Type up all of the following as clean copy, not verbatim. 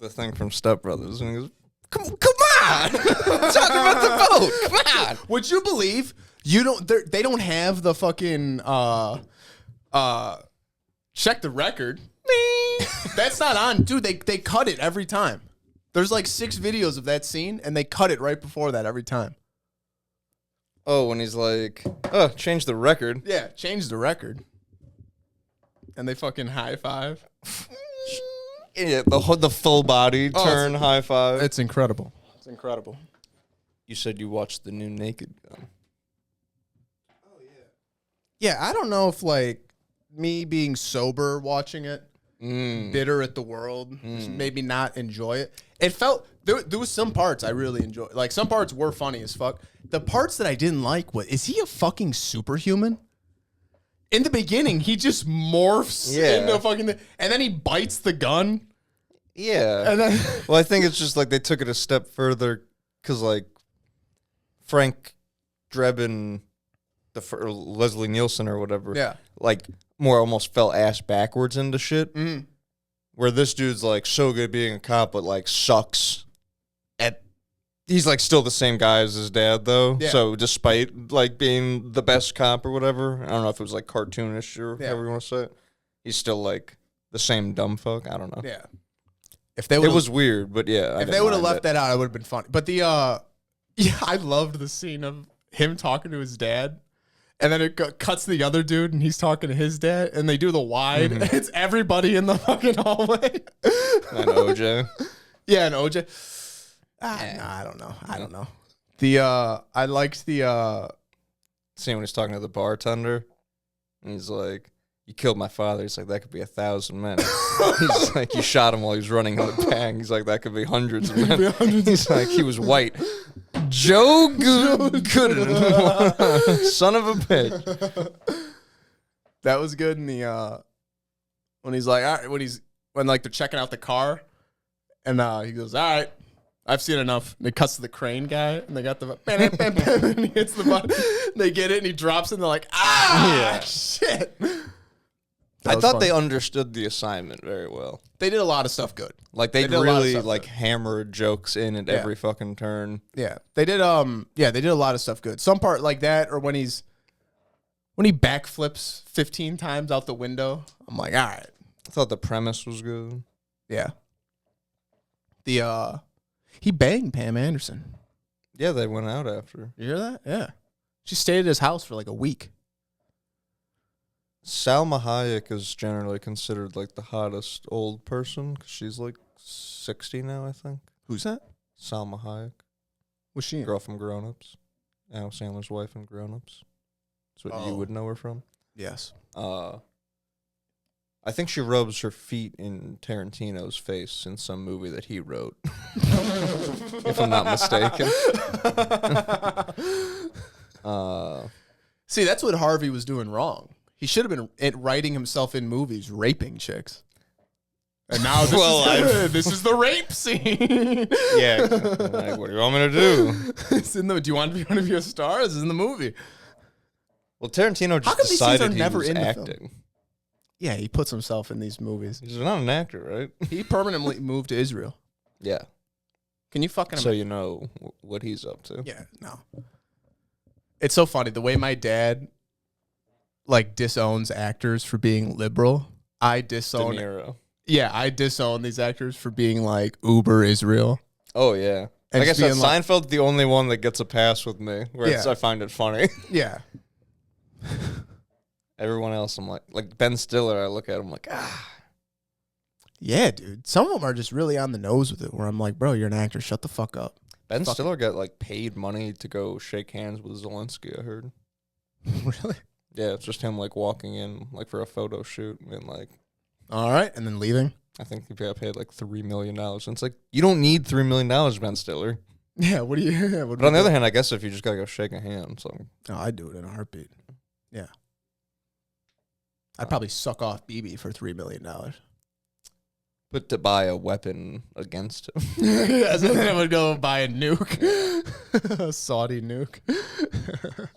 the thing from Step Brothers, and he goes, Come on! I'm talking about the boat. Come on! Would you believe they don't have the fucking check the record? That's not on, dude. They cut it every time. There's like 6 videos of that scene, and they cut it right before that every time. Oh, when he's like, change the record. Yeah, change the record. And they fucking high five. Yeah, the full body turn high five. It's incredible. It's incredible. You said you watched the new Naked Gun. Oh, yeah. Yeah, I don't know if, like, me being sober watching it, bitter at the world, made me not enjoy it. It felt, there was some parts I really enjoyed. Like, some parts were funny as fuck. The parts that I didn't like was, is he a fucking superhuman? In the beginning, he just morphs into fucking, and then he bites the gun. Yeah. And then well, I think it's just like they took it a step further because, like, Frank Drebin, or Leslie Nielsen or whatever, like, more almost fell ass backwards into shit. Mm. Where this dude's, like, so good being a cop, but, like, sucks at... He's, like, still the same guy as his dad, though. Yeah. So, despite, like, being the best cop or whatever, I don't know if it was, like, cartoonish or however you want to say it, he's still, like, the same dumb fuck. I don't know. Yeah. It was weird, but yeah. If they would have left that out, it would have been funny. But yeah, I loved the scene of him talking to his dad. And then it cuts to the other dude, and he's talking to his dad, and they do the wide, and it's everybody in the fucking hallway. And OJ. Yeah, and OJ. No, I don't know. I don't know. I liked the scene when he's talking to the bartender, and he's like, "You killed my father." He's like, "That could be 1,000 men." He's like, "You shot him while he was running on the bang." He's like, "That could be hundreds of men." He's like, "He was white." Joe Gooden. Son of a bitch. That was good in the when he's like, all right, when like they're checking out the car, and he goes, "All right, I've seen enough." And it cuts to the crane guy, and they got the and he hits the button. They get it, and he drops it, and they're like, shit. I thought they understood the assignment very well. They did a lot of stuff good. Like they really like hammered jokes in at every fucking turn. Yeah. They did they did a lot of stuff good. Some part like that, or when he backflips 15 times out the window. I'm like, all right. I thought the premise was good. Yeah. He banged Pam Anderson. Yeah, they went out after. You hear that? Yeah. She stayed at his house for like a week. Salma Hayek is generally considered like the hottest old person because she's like 60 now, I think. Who's that? Salma Hayek. Was she? Girl from Grown Ups. Adam Sandler's wife in Grown Ups. That's what you would know her from. Yes. I think she rubs her feet in Tarantino's face in some movie that he wrote. If I'm not mistaken. See, that's what Harvey was doing wrong. He should have been writing himself in movies, raping chicks. And now this is the rape scene. Yeah. Like, what do you want me to do? Do you want to be a star? This is in the movie. Well, Tarantino just decided he was in acting. Yeah, he puts himself in these movies. He's not an actor, right? He permanently moved to Israel. Yeah. Can you fucking... So you know what he's up to. Yeah, no. It's so funny. The way my dad... like disowns actors for being liberal. I disown De Niro. Yeah, I disown these actors for being like uber Israel. Oh yeah. And I guess that like, Seinfeld's the only one that gets a pass with me, where I find it funny. Yeah. Everyone else, I'm like Ben Stiller, I look at him like, Yeah, dude. Some of them are just really on the nose with it, where I'm like, bro, you're an actor. Shut the fuck up. Ben Stiller got like paid money to go shake hands with Zelensky, I heard. Really? Yeah, it's just him like walking in like for a photo shoot and like, all right, and then leaving. I think he got paid like $3 million. And it's like, you don't need $3 million, Ben Stiller. Yeah, what do you? But on the other hand, I guess if you just gotta go shake a hand, so. Oh, I'd do it in a heartbeat. Yeah. I'd probably suck off BB for $3 million. But to buy a weapon against him. Yes, and then I would go buy a nuke. A Saudi nuke.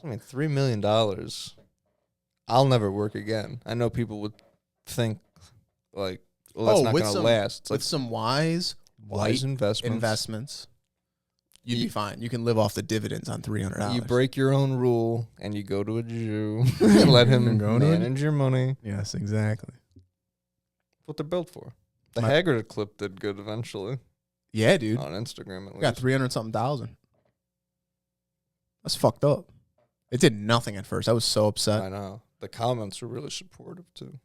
I mean, $3 million. I'll never work again. I know people would think, like, well, that's not going to last. It's with like, some wise Wise investments, you'd be fine. You can live off the dividends on $300. You break your own rule and you go to a Jew and let him manage your money. Yes, exactly. What they're built for. The Haggard clip did good eventually. Yeah, dude. On Instagram at least. Got 300-something thousand. That's fucked up. It did nothing at first. I was so upset. I know. The comments were really supportive too.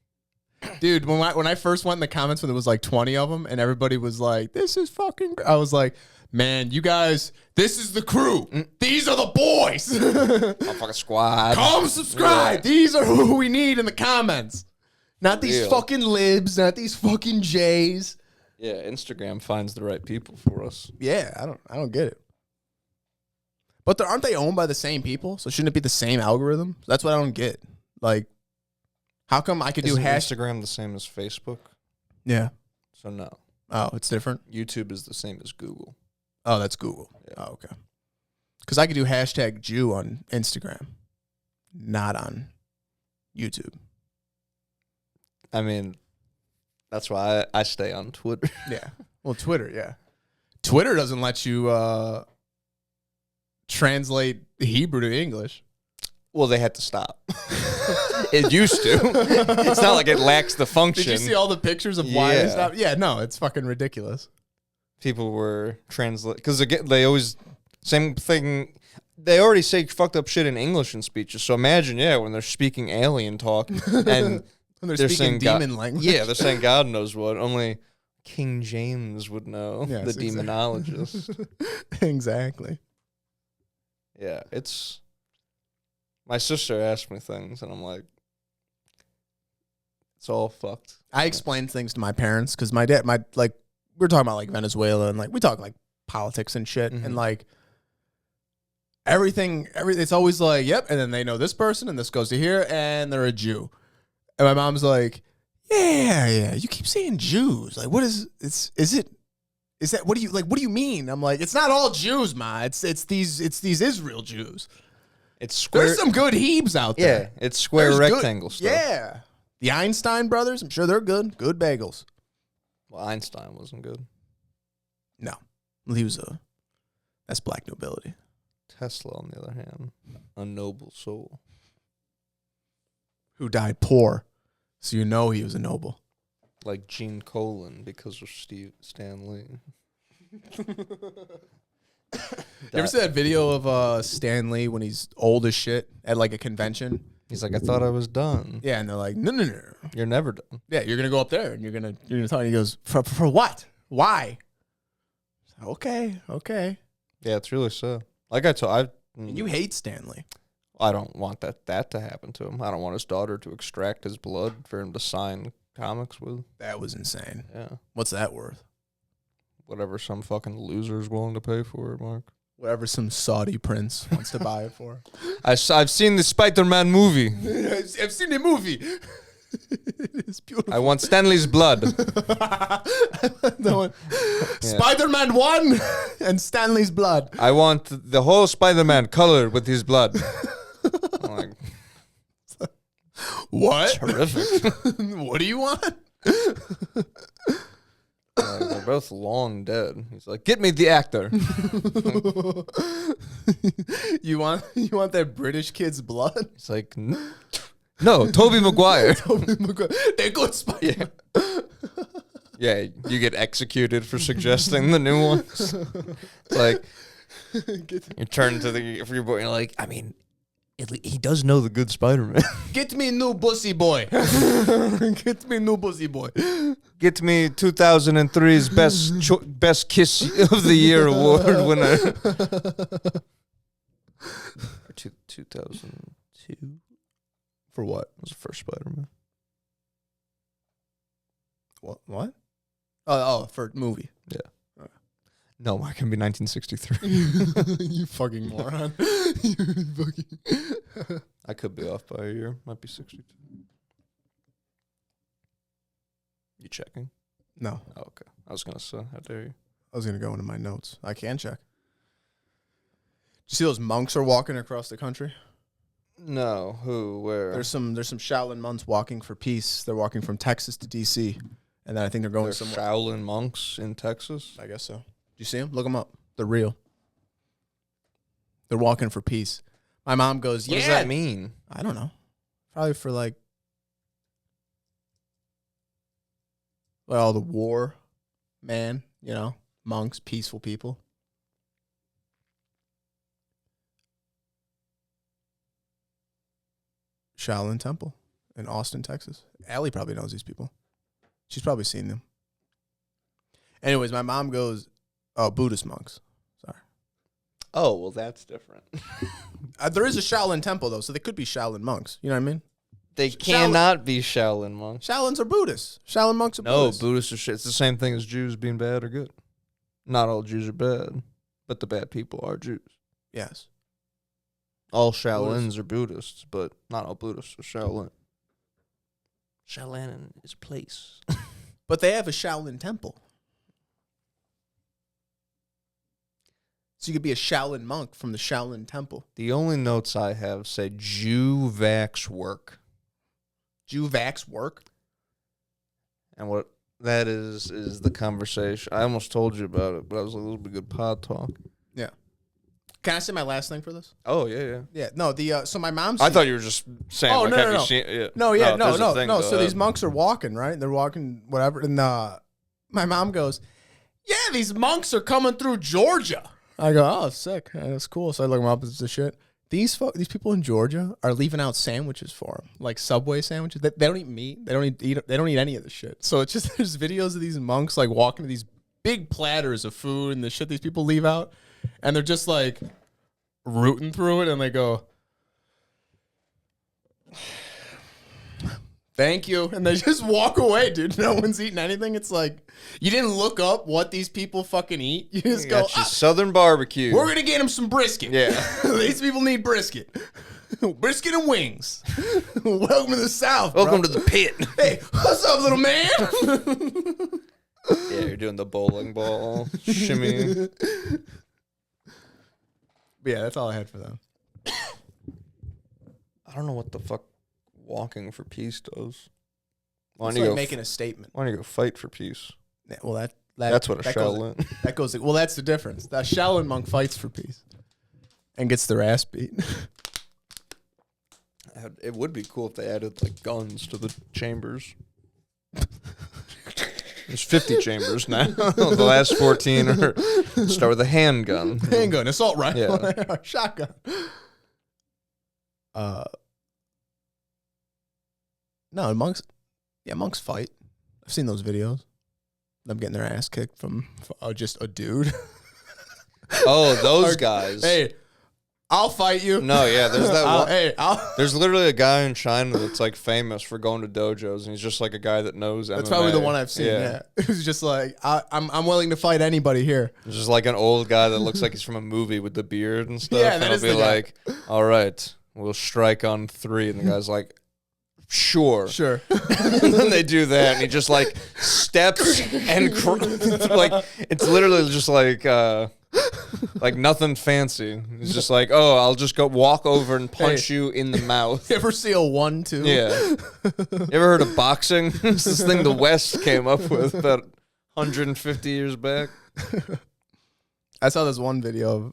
Dude, when I first went in the comments when there was like 20 of them and everybody was like, this is fucking I was like, man, you guys, this is the crew. These are the boys. Motherfucking squad. Come subscribe. Yeah. These are who we need in the comments. Not these fucking libs, not these fucking J's. Yeah, Instagram finds the right people for us. Yeah, I don't get it. But aren't they owned by the same people? So shouldn't it be the same algorithm? That's what I don't get. Like, how come I could do Instagram the same as Facebook? Yeah. So no. Oh, it's different? YouTube is the same as Google. Oh, that's Google. Yeah. Oh, okay. Because I could do hashtag Jew on Instagram, not on YouTube. I mean, that's why I stay on Twitter. Yeah. Well, Twitter, yeah. Twitter doesn't let you translate Hebrew to English. Well, they had to stop. It used to. It's not like it lacks the function. Did you see all the pictures of why they stopped? Yeah, no, it's fucking ridiculous. People were translating because they always same thing. They already say fucked up shit in English in speeches. So imagine, when they're speaking alien talk and when they're speaking demon language. Yeah, they're saying God knows what. Only King James would know. Yes, the demonologist. Exactly. Yeah, it's. My sister asked me things, and I'm like, it's all fucked. I explained things to my parents because my dad, we were talking about like Venezuela and like we talk like politics and shit and like everything. It's always like, yep, and then they know this person and this goes to here and they're a Jew. And my mom's like, yeah, you keep saying Jews. Like, what is that? What do you mean? I'm like, it's not all Jews, ma. It's these Israel Jews. It's square. There's some good Hebes out there. Yeah, it's square rectangle stuff. Yeah. The Einstein brothers, I'm sure they're good. Good bagels. Well, Einstein wasn't good. No. He was that's black nobility. Tesla, on the other hand, a noble soul. Who died poor, so you know he was a noble. Like Gene Colan because of Stan Lee. You ever see that video of Stan Lee when he's old as shit at like a convention? He's like, I thought I was done. Yeah, and they're like, no. You're never done. Yeah, you're gonna go up there and you're gonna talk. And he goes, for what? Why? Okay. Yeah, it's really sad. Like I told, you hate Stan Lee. I don't want that to happen to him. I don't want his daughter to extract his blood for him to sign comics with. That was insane. Yeah. What's that worth? Whatever some fucking loser is willing to pay for it, Mark. Whatever some Saudi prince wants to buy it for. I've seen the Spider-Man movie. I've seen the movie. It's beautiful. I want Stanley's blood. Spider-Man 1 and Stanley's blood. I want the whole Spider-Man colored with his blood. I'm like, what? Terrific. What do you want? They're both long dead. He's like, get me the actor. You want that British kid's blood? He's like, no, Tobey Maguire. They're good Spider-Man. Yeah, you get executed for suggesting the new ones. Like, you turn to your boy and you're like, I mean, he does know the good Spider-Man. Get me new pussy boy. Get me new pussy boy. Get me 2003's best kiss of the year award winner. Or 2002. For what? Was the first Spider-Man. What? Oh, for movie. Yeah. No, why can it be 1963? You fucking moron. I could be off by a year. Might be 62. You checking? No. Oh, okay. I was going to say, how dare you? I was going to go into my notes. I can check. Did you see those monks are walking across the country? No. Who? Where? There's some Shaolin monks walking for peace. They're walking from Texas to D.C. And then I think they're going They're somewhere. Shaolin monks in Texas. I guess so. Do you see them? Look them up. They're real. They're walking for peace. My mom goes, What does that mean? I don't know. Probably for like, well, the war, man, you know, monks, peaceful people. Shaolin Temple in Austin, Texas. Allie probably knows these people. She's probably seen them. Anyways, my mom goes, oh, Buddhist monks. Sorry. Oh, well, that's different. There is a Shaolin Temple, though, so they could be Shaolin monks. You know what I mean? They cannot be Shaolin monks. Shaolins are Buddhists. Shaolin monks are Buddhists. No, Buddhists are shit. It's the same thing as Jews being bad or good. Not all Jews are bad, but the bad people are Jews. Yes. All Shaolins are Buddhists, but not all Buddhists are Shaolin. Shaolin is a place. But they have a Shaolin Temple. So you could be a Shaolin monk from the Shaolin Temple. The only notes I have say Jew vax work. Jew vax work? And what that is the conversation. I almost told you about it, but I was like, this would be good pod talk. Yeah. Can I say my last thing for this? Oh, yeah. Yeah. No, so my mom's... I thought you were just saying, oh, like, no, have no, you no. seen it? Yeah. No. No, So these monks are walking, right? They're walking, whatever. And my mom goes, yeah, these monks are coming through Georgia. I go, oh, sick. That's cool. So I look them up. It's the shit. These people in Georgia are leaving out sandwiches for them, like Subway sandwiches. They don't eat meat. They don't eat any of the shit. So it's just there's videos of these monks like walking to these big platters of food and the shit these people leave out, and they're just like rooting through it, and they go, thank you, and they just walk away, dude. No one's eating anything. It's like you didn't look up what these people fucking eat. You just go, Southern barbecue. We're gonna get them some brisket. Yeah, these people need brisket, brisket and wings. Welcome to the South. Welcome bro. to the pit. Hey, what's up, little man? Yeah, you're doing the bowling ball shimmy. Yeah, that's all I had for them. I don't know what the fuck walking for peace does. It's like making a statement. Why don't you go fight for peace? Yeah, well, that's what a Shaolin. That goes. Well, that's the difference. The Shaolin monk fights for peace and gets their ass beat. It would be cool if they added like guns to the chambers. There's 50 chambers now. The last 14 start with a handgun. Handgun, assault rifle, yeah. Shotgun. No, monks fight. I've seen those videos. Them getting their ass kicked from just a dude. Oh, those guys. Hey, I'll fight you. No, yeah, there's that one. Hey, there's literally a guy in China that's like famous for going to dojos, and he's just like a guy that knows MMA. That's probably the one I've seen. Yeah. It was just like I'm willing to fight anybody here. It's just like an old guy that looks like he's from a movie with the beard and stuff. Yeah, and that is he'll be the guy. like, "All right, we'll strike on 3," and the guy's like, Sure. And then they do that, and he just like steps and like it's literally just like nothing fancy. It's just like, oh, I'll just go walk over and punch you in the mouth. You ever see a 1-2? Yeah. You ever heard of boxing? It's this thing the West came up with about 150 years back. I saw this one video of,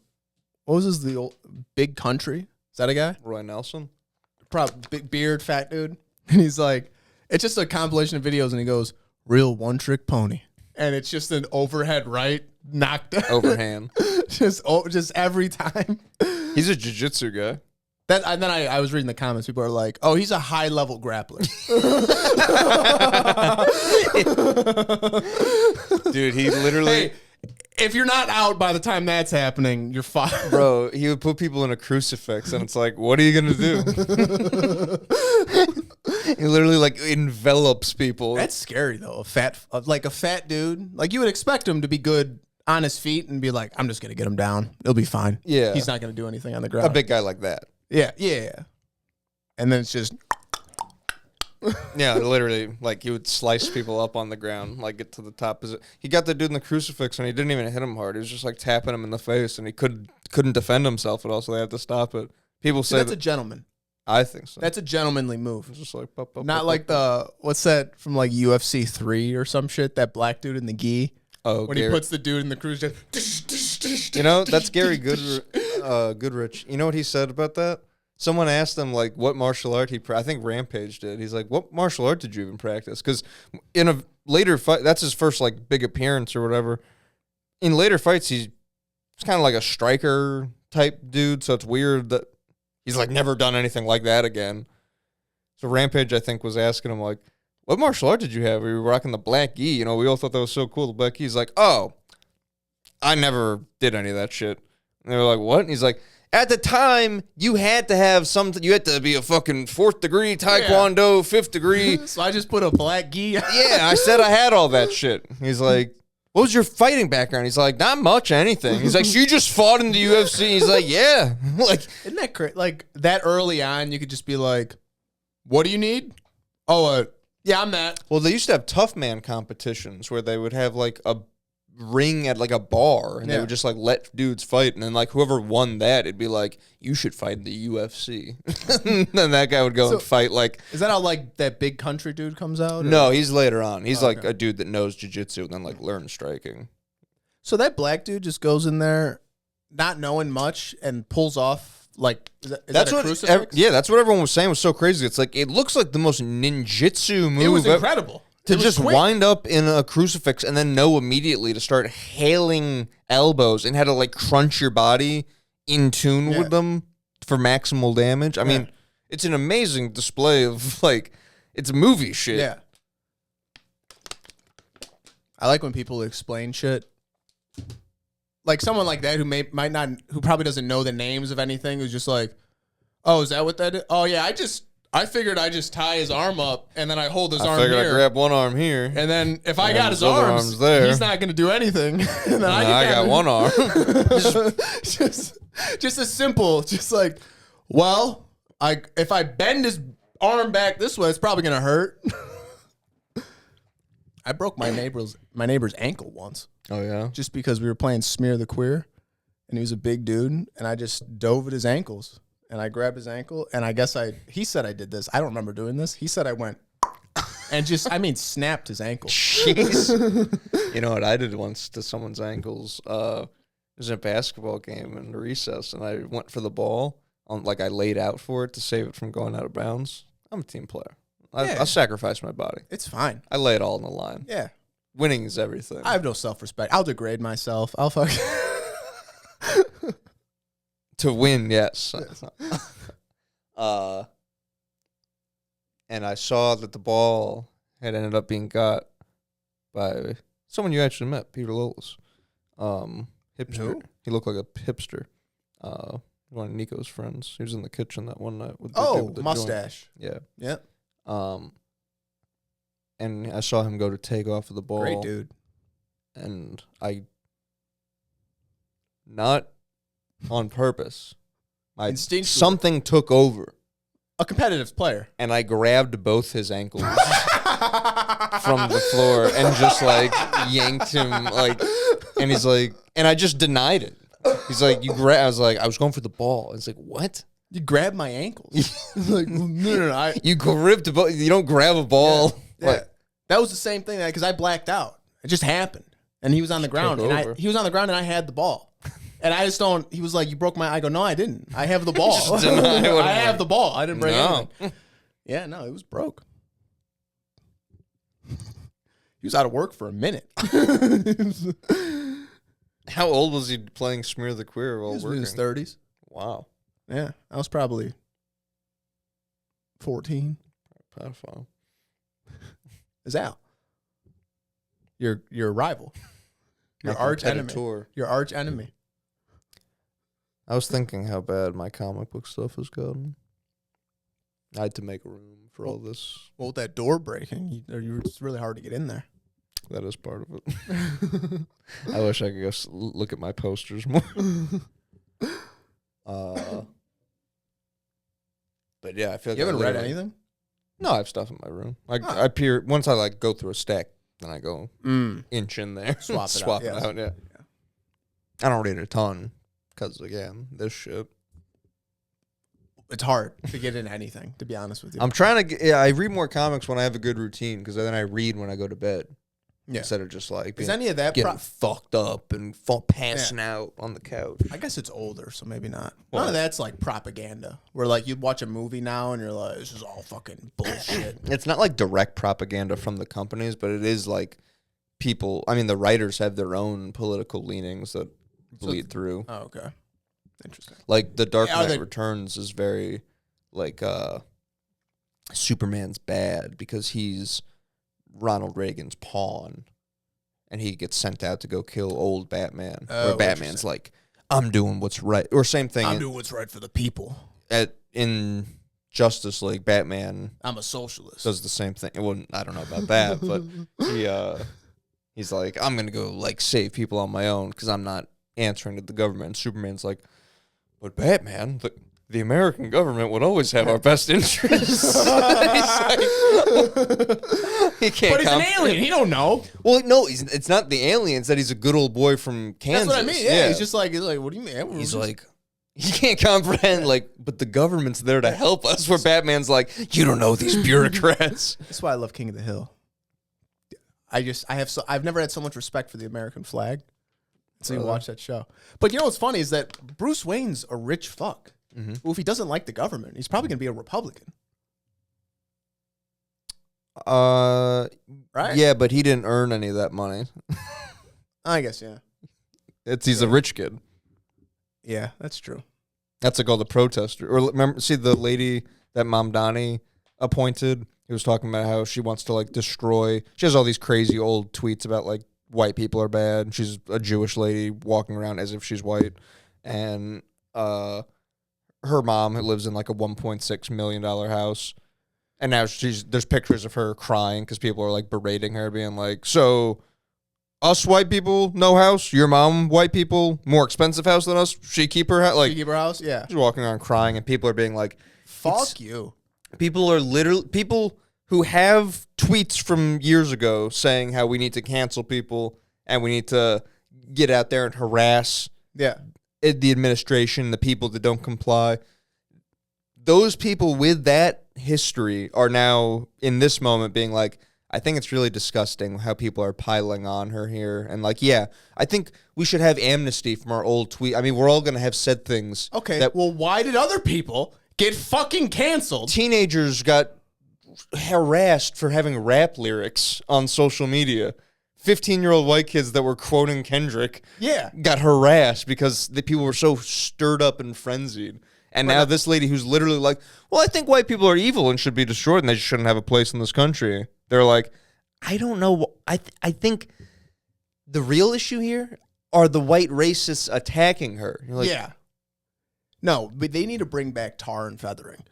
what was this, the old Big Country? Is that a guy? Roy Nelson? Big beard, fat dude. And he's like, it's just a compilation of videos, and he goes, real one-trick pony. And it's just an overhead right, knocked down. Overhand. just every time. He's a jiu-jitsu guy. And then I was reading the comments. People are like, oh, he's a high-level grappler. Dude, he literally... Hey, if you're not out by the time that's happening, you're fine. Bro, he would put people in a crucifix, and it's like, what are you going to do? He literally, like, envelops people. That's scary, though. A fat dude. Like, you would expect him to be good on his feet and be like, I'm just going to get him down. It'll be fine. Yeah. He's not going to do anything on the ground. A big guy like that. Yeah. And then it's just... Yeah, literally, like, he would slice people up on the ground, like, get to the top. He got the dude in the crucifix, and he didn't even hit him hard. He was just, like, tapping him in the face, and he couldn't defend himself at all, so they had to stop it. People say that's a gentleman. I think so. That's a gentlemanly move. It's just like not like what's that from like UFC 3 or some shit? That black dude in the gi. Oh, when he puts the dude in the cruise jet. You know, that's Gary Goodrich. You know what he said about that? Someone asked him like what martial art I think Rampage did. He's like, what martial art did you even practice? Because in a later fight, that's his first like big appearance or whatever. In later fights, he's kind of like a striker type dude. So it's weird that he's like never done anything like that again. So Rampage, I think, was asking him like, what martial art did you have? We were rocking the black gi. You know, we all thought that was so cool. The black gi. He's like, oh, I never did any of that shit. And they were like, what? And he's like, at the time, you had to have something. You had to be a fucking 4th degree taekwondo, 5th degree. So I just put a black gi. Yeah, I said I had all that shit. He's like, what was your fighting background? He's like, not much, anything. He's like, so you just fought in the UFC? He's like, yeah. Like, isn't that crazy? Like that early on, you could just be like, what do you need? Oh, yeah, I'm that. Well, they used to have tough man competitions where they would have like a ring at like a bar and they would just like let dudes fight, and then like whoever won that, it'd be like, you should fight in the UFC. And then that guy would go and fight. Like, is that how like that big country dude comes out? Or? No, he's later on. He's like a dude that knows jiu-jitsu and then like learns striking. So that black dude just goes in there not knowing much and pulls off like is that a crucifix? Yeah, that's what everyone was saying was so crazy. It's like it looks like the most ninjutsu move. It was incredible. To just wind up in a crucifix and then know immediately to start hailing elbows and how to like crunch your body in tune with them for maximal damage. I mean, it's an amazing display of like, it's movie shit. Yeah. I like when people explain shit. Like someone like that who probably doesn't know the names of anything, who's just like, oh, is that what that is? Oh yeah, I figured I just tie his arm up and then I hold his arm here. I figured I grab one arm here. And then if I got his arms there, he's not going to do anything. And then I got one arm. just a simple, just like, well, if I bend his arm back this way, it's probably going to hurt. I broke my neighbor's ankle once. Oh, yeah? Just because we were playing Smear the Queer, and he was a big dude, and I just dove at his ankles. And I grabbed his ankle, and I guess he said I did this. I don't remember doing this. He said I went and snapped his ankle. Jeez. You know what I did once to someone's ankles? It was a basketball game in recess, and I went for the ball. I laid out for it to save it from going out of bounds. I'm a team player. I'll sacrifice my body. It's fine. I lay it all on the line. Yeah. Winning is everything. I have no self-respect. I'll degrade myself. I'll fuck. To win, yes. And I saw that the ball had ended up being got by someone you actually met, Peter Lillis. Hipster. Who? He looked like a hipster. One of Nico's friends. He was in the kitchen that one night with the mustache. Joint. Yeah. And I saw him go to take off of the ball. Great dude. And not on purpose. Something took over. A competitive player. And I grabbed both his ankles from the floor and just like yanked him and he's like, and I just denied it. He's like, I was like, I was going for the ball. It's like, what? You grabbed my ankles. Like, no. You gripped both. You don't grab a ball. Yeah. That was the same thing because I blacked out. It just happened. And he was on the ground. He was on the ground and I had the ball. And I just don't. He was like, "You broke my." I go, "No, I didn't. I have the ball. I have the ball. I didn't break anything." Yeah, no, it was broke. He was out of work for a minute. How old was he playing Smear the Queer while working? In his 30s. Wow. Yeah, I was probably 14. Pedophile. Is Al? Your rival. Your arch enemy. Your arch enemy. I was thinking how bad my comic book stuff has gotten. I had to make room for all this. Well, with that door breaking, it's really hard to get in there. That is part of it. I wish I could go look at my posters more. But yeah, I feel like you haven't read anything. No, I have stuff in my room. I peer once I go through a stack, then I go inch in there, swap it out. Yeah. I don't read a ton because again, this shit. it's hard to get into anything, to be honest with you. I'm trying to I read more comics when I have a good routine, because then I read when I go to bed. Yeah. Instead of just like is any of that getting fucked up and passing out on the couch. I guess it's older, so maybe not. None of that's like propaganda. Where like you'd watch a movie now and you're like, this is all fucking bullshit. It's not like direct propaganda from the companies, but it is like people. I mean, the writers have their own political leanings that bleed through. Oh, okay. Interesting. Like The Dark Knight Returns is very like Superman's bad because he's Ronald Reagan's pawn, and he gets sent out to go kill old Batman. Where Batman's like, I'm doing what's right. Or same thing. I'm doing what's right for the people. In Justice League, Batman, I'm a socialist, does the same thing. Well, I don't know about that, but he's like, I'm gonna go like save people on my own because I'm not answering to the government. And Superman's like, but Batman, the American government would always have our best interests. He can't. But he's an alien. He don't know. Well, no, it's not the aliens that he's a good old boy from Kansas. That's what I mean. Yeah, he's just like, what do you mean? He's like, he can't comprehend. Like, but the government's there to help us. Where Batman's like, you don't know these bureaucrats. That's why I love King of the Hill. I've never had so much respect for the American flag. So you watch that show. But you know what's funny is that Bruce Wayne's a rich fuck. Mm-hmm. Well, if he doesn't like the government, he's probably going to be a Republican. Right? Yeah, but he didn't earn any of that money. I guess, yeah. He's a rich kid. Yeah, that's true. That's like all the protesters. Or remember, see the lady that Mamdani appointed? He was talking about how she wants to like destroy. She has all these crazy old tweets about like white people are bad. She's a Jewish lady walking around as if she's white, and her mom lives in like a $1.6 million house, and now there's pictures of her crying because people are like berating her, being like, so us white people, no house, your mom, white people, more expensive house than us, she keep her house? Like, she keep her house? Yeah. She's walking around crying, and people are being like, fuck you. People are literally, people who have tweets from years ago saying how we need to cancel people and we need to get out there and harass the administration, the people that don't comply. Those people with that history are now in this moment being like, I think it's really disgusting how people are piling on her here. And like, yeah, I think we should have amnesty from our old tweet. I mean, we're all going to have said things. Okay, well, why did other people get fucking canceled? Teenagers got harassed for having rap lyrics on social media. 15-year-old white kids that were quoting Kendrick got harassed because the people were so stirred up and frenzied. And now this lady who's literally like, well, I think white people are evil and should be destroyed and they shouldn't have a place in this country. They're like, I don't know. I think the real issue here are the white racists attacking her. You're like, yeah. No, but they need to bring back tar and feathering.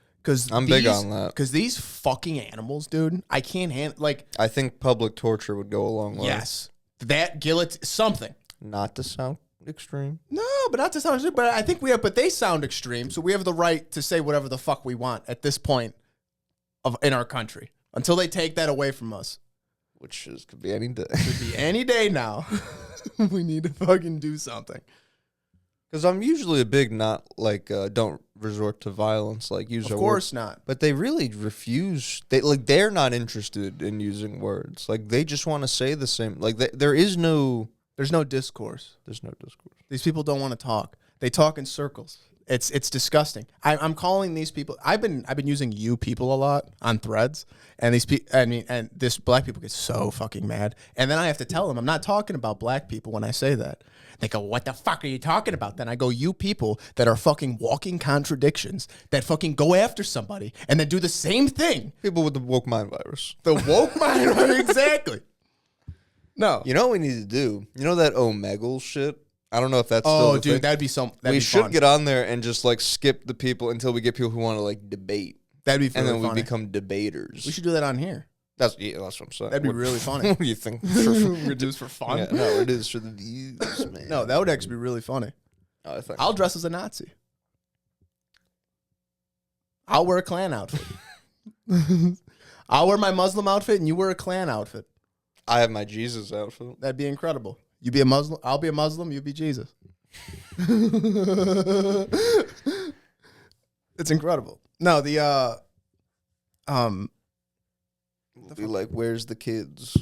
I'm big on that. Because these fucking animals, dude, I can't handle. Like, I think public torture would go a long way. Yes. That guillotine, something. Not to sound extreme. No, but not to sound extreme. But I think but they sound extreme, so we have the right to say whatever the fuck we want at this point in our country. Until they take that away from us. Which could be any day. Could be any day now. We need to fucking do something. Because I'm usually a big not like don't resort to violence, like use. Of course not. But they really refuse. They're not interested in using words. Like they just want to say the same. Like there's no discourse. There's no discourse. These people don't want to talk. They talk in circles. It's disgusting. I'm calling these people. I've been using you people a lot on Threads, and and this black people get so fucking mad, and then I have to tell them I'm not talking about black people when I say that. They go, what the fuck are you talking about? Then I go, you people that are fucking walking contradictions that fucking go after somebody and then do the same thing. People with the woke mind virus. The woke mind virus, exactly. No. You know what we need to do? You know that Omegle shit? I don't know if that's still oh, the dude, thing. that'd be some. We should get on there and just like skip the people until we get people who want to like debate. That'd be and really then funny. we become debaters. We should do that on here. That's what I'm saying. That'd be really funny. What do you think? Reduce for fun? Yeah, no, it is for the views, man. No, that would actually be really funny. Oh, I'll dress as a Nazi. I'll wear a Klan outfit. I'll wear my Muslim outfit and you wear a Klan outfit. I have my Jesus outfit. That'd be incredible. You be a Muslim, I'll be a Muslim, you be Jesus. It's incredible. No, the be like, where's the kids?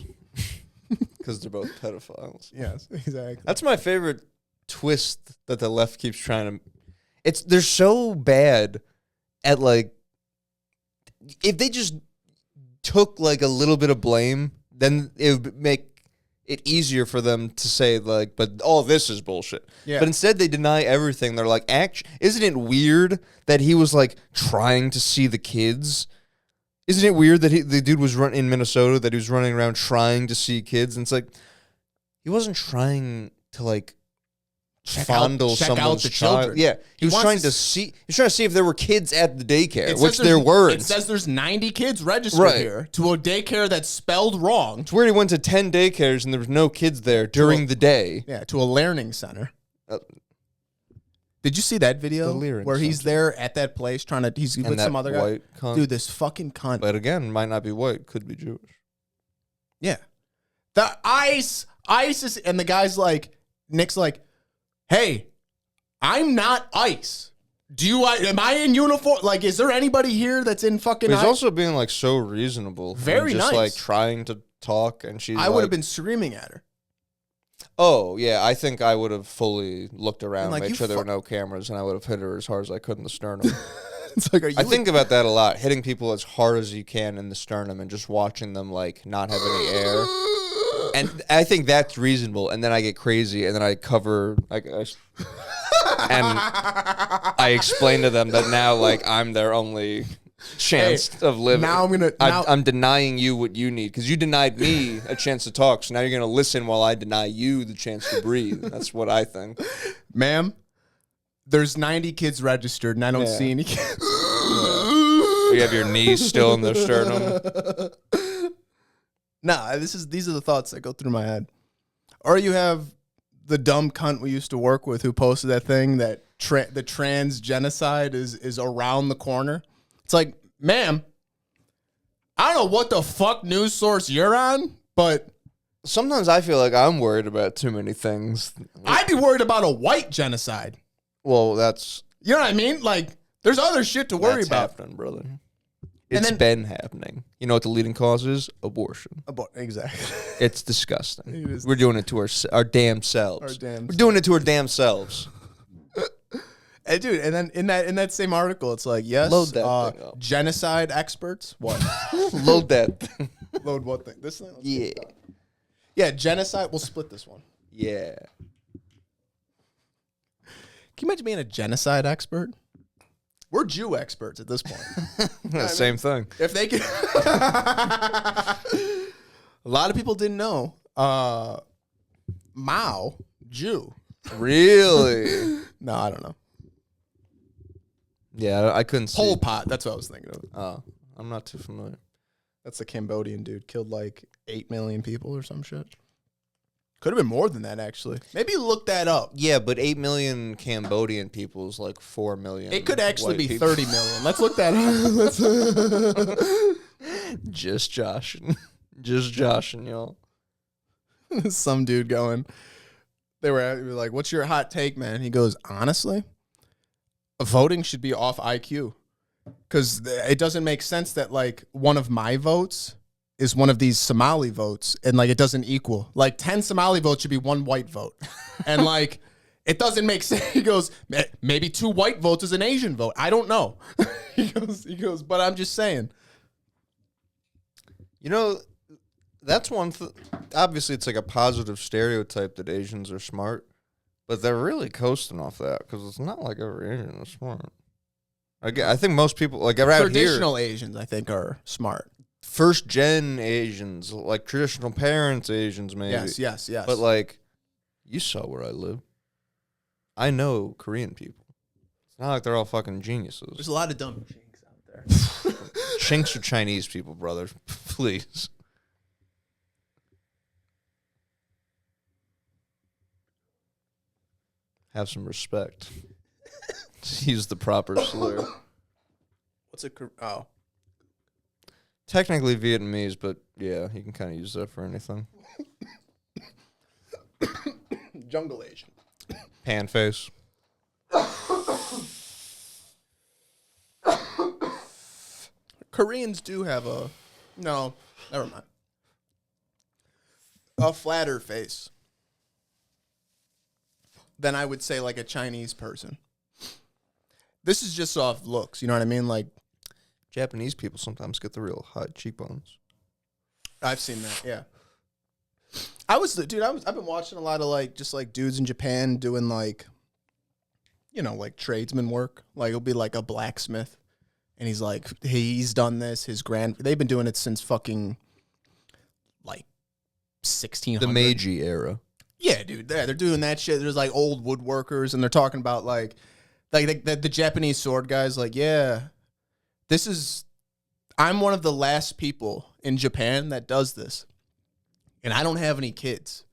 Because they're both pedophiles. Yes, exactly. That's my favorite twist that the left keeps trying to. They're so bad at like, if they just took like a little bit of blame, then it would make it easier for them to say like, but all this is bullshit. Yeah. But instead they deny everything. They're like, isn't it weird that he was like trying to see the kids? Isn't it weird that the dude was in Minnesota, that he was running around trying to see kids? And it's like, he wasn't trying to like fondle someone's child. Yeah, he was trying to see. He was trying to see if there were kids at the daycare, which there weren't. It says there's 90 kids registered here to a daycare that's spelled wrong. It's weird. He went to 10 daycares and there was no kids there during the day. Yeah, to a learning center. Did you see that video where he's there at that place trying to? He's with some other guy. Cunt. Dude, this fucking cunt. But again, might not be white. Could be Jewish. Yeah, the ISIS, and the guy's like, Nick's like, hey, I'm not ICE. Am I in uniform? Like, is there anybody here that's in fucking? He's also being like so reasonable. Very just nice. Like trying to talk, and I would have been screaming at her. Oh, yeah, I think I would have fully looked around, like, made sure there were no cameras, and I would have hit her as hard as I could in the sternum. It's like, I think about that a lot, hitting people as hard as you can in the sternum and just watching them, like, not have any air. And I think that's reasonable, and then I get crazy, and then I cover, like, and I explain to them that now, like, I'm their only chance of living. Now I'm denying you what you need, because you denied me a chance to talk, so now you're going to listen while I deny you the chance to breathe. That's what I think. Ma'am, there's 90 kids registered, and I don't see any kids. You have your knees still in their sternum. Nah, these are the thoughts that go through my head. Or you have the dumb cunt we used to work with who posted that thing that the trans genocide is around the corner. It's like, ma'am, I don't know what the fuck news source you're on, but sometimes I feel like I'm worried about too many things. I'd be worried about a white genocide. Well, that's... You know what I mean? Like, there's other shit to worry about. Happening, brother. It's been happening. You know what the leading cause is? Abortion. Exactly. It's disgusting. We're doing it to our damn selves. We're doing it to our damn selves. Hey, dude, and then in that same article, it's like, yes, load that thing up. Genocide experts. What? Load that thing. Load what thing? This thing? Yeah. Yeah, genocide. We'll split this one. Yeah. Can you imagine being a genocide expert? We're Jew experts at this point. Same thing. If they can. A lot of people didn't know. Mao, Jew. Really? No, I don't know. Yeah, I couldn't see. Pol Pot, that's what I was thinking of. Oh, I'm not too familiar. That's the Cambodian dude. Killed like 8 million people or some shit. Could have been more than that, actually. Maybe look that up. Yeah, but 8 million Cambodian people is like 4 million. It could actually be 30 million. Let's look that up. Just joshing. Just joshing, y'all. Some dude going. They were like, what's your hot take, man? He goes, honestly, voting should be off IQ. Because it doesn't make sense that, like, one of my votes is one of these Somali votes, and, like, it doesn't equal. Like, 10 Somali votes should be 1 white vote. And, like, it doesn't make sense. He goes, maybe 2 white votes is an Asian vote. I don't know. He goes, but I'm just saying. You know, that's one obviously it's like a positive stereotype that Asians are smart, but they're really coasting off that because it's not like every Asian is smart. I think most people, like around traditional here, Asians, I think, are smart. First gen Asians, like traditional parents Asians, maybe. Yes. But like, you saw where I live. I know Korean people. It's not like they're all fucking geniuses. There's a lot of dumb chinks out there. Chinks are Chinese people, brother. Please. Have some respect. Use the proper slur. What's a... Oh. Technically Vietnamese, but yeah, you can kind of use that for anything. Jungle Asian. Pan face. Koreans do have a... No, never mind. A flatter face than I would say like a Chinese person. This is just off looks, you know what I mean? Like, Japanese people sometimes get the real high cheekbones. I've seen that, yeah. I've been watching a lot of like just like dudes in Japan doing like, you know, like tradesman work. Like it'll be like a blacksmith, and he's like he's done this. They've been doing it since fucking like 1600. The Meiji era. Yeah, dude. They're doing that shit. There's like old woodworkers, and they're talking about like the Japanese sword guys. Like, yeah, I'm one of the last people in Japan that does this. And I don't have any kids.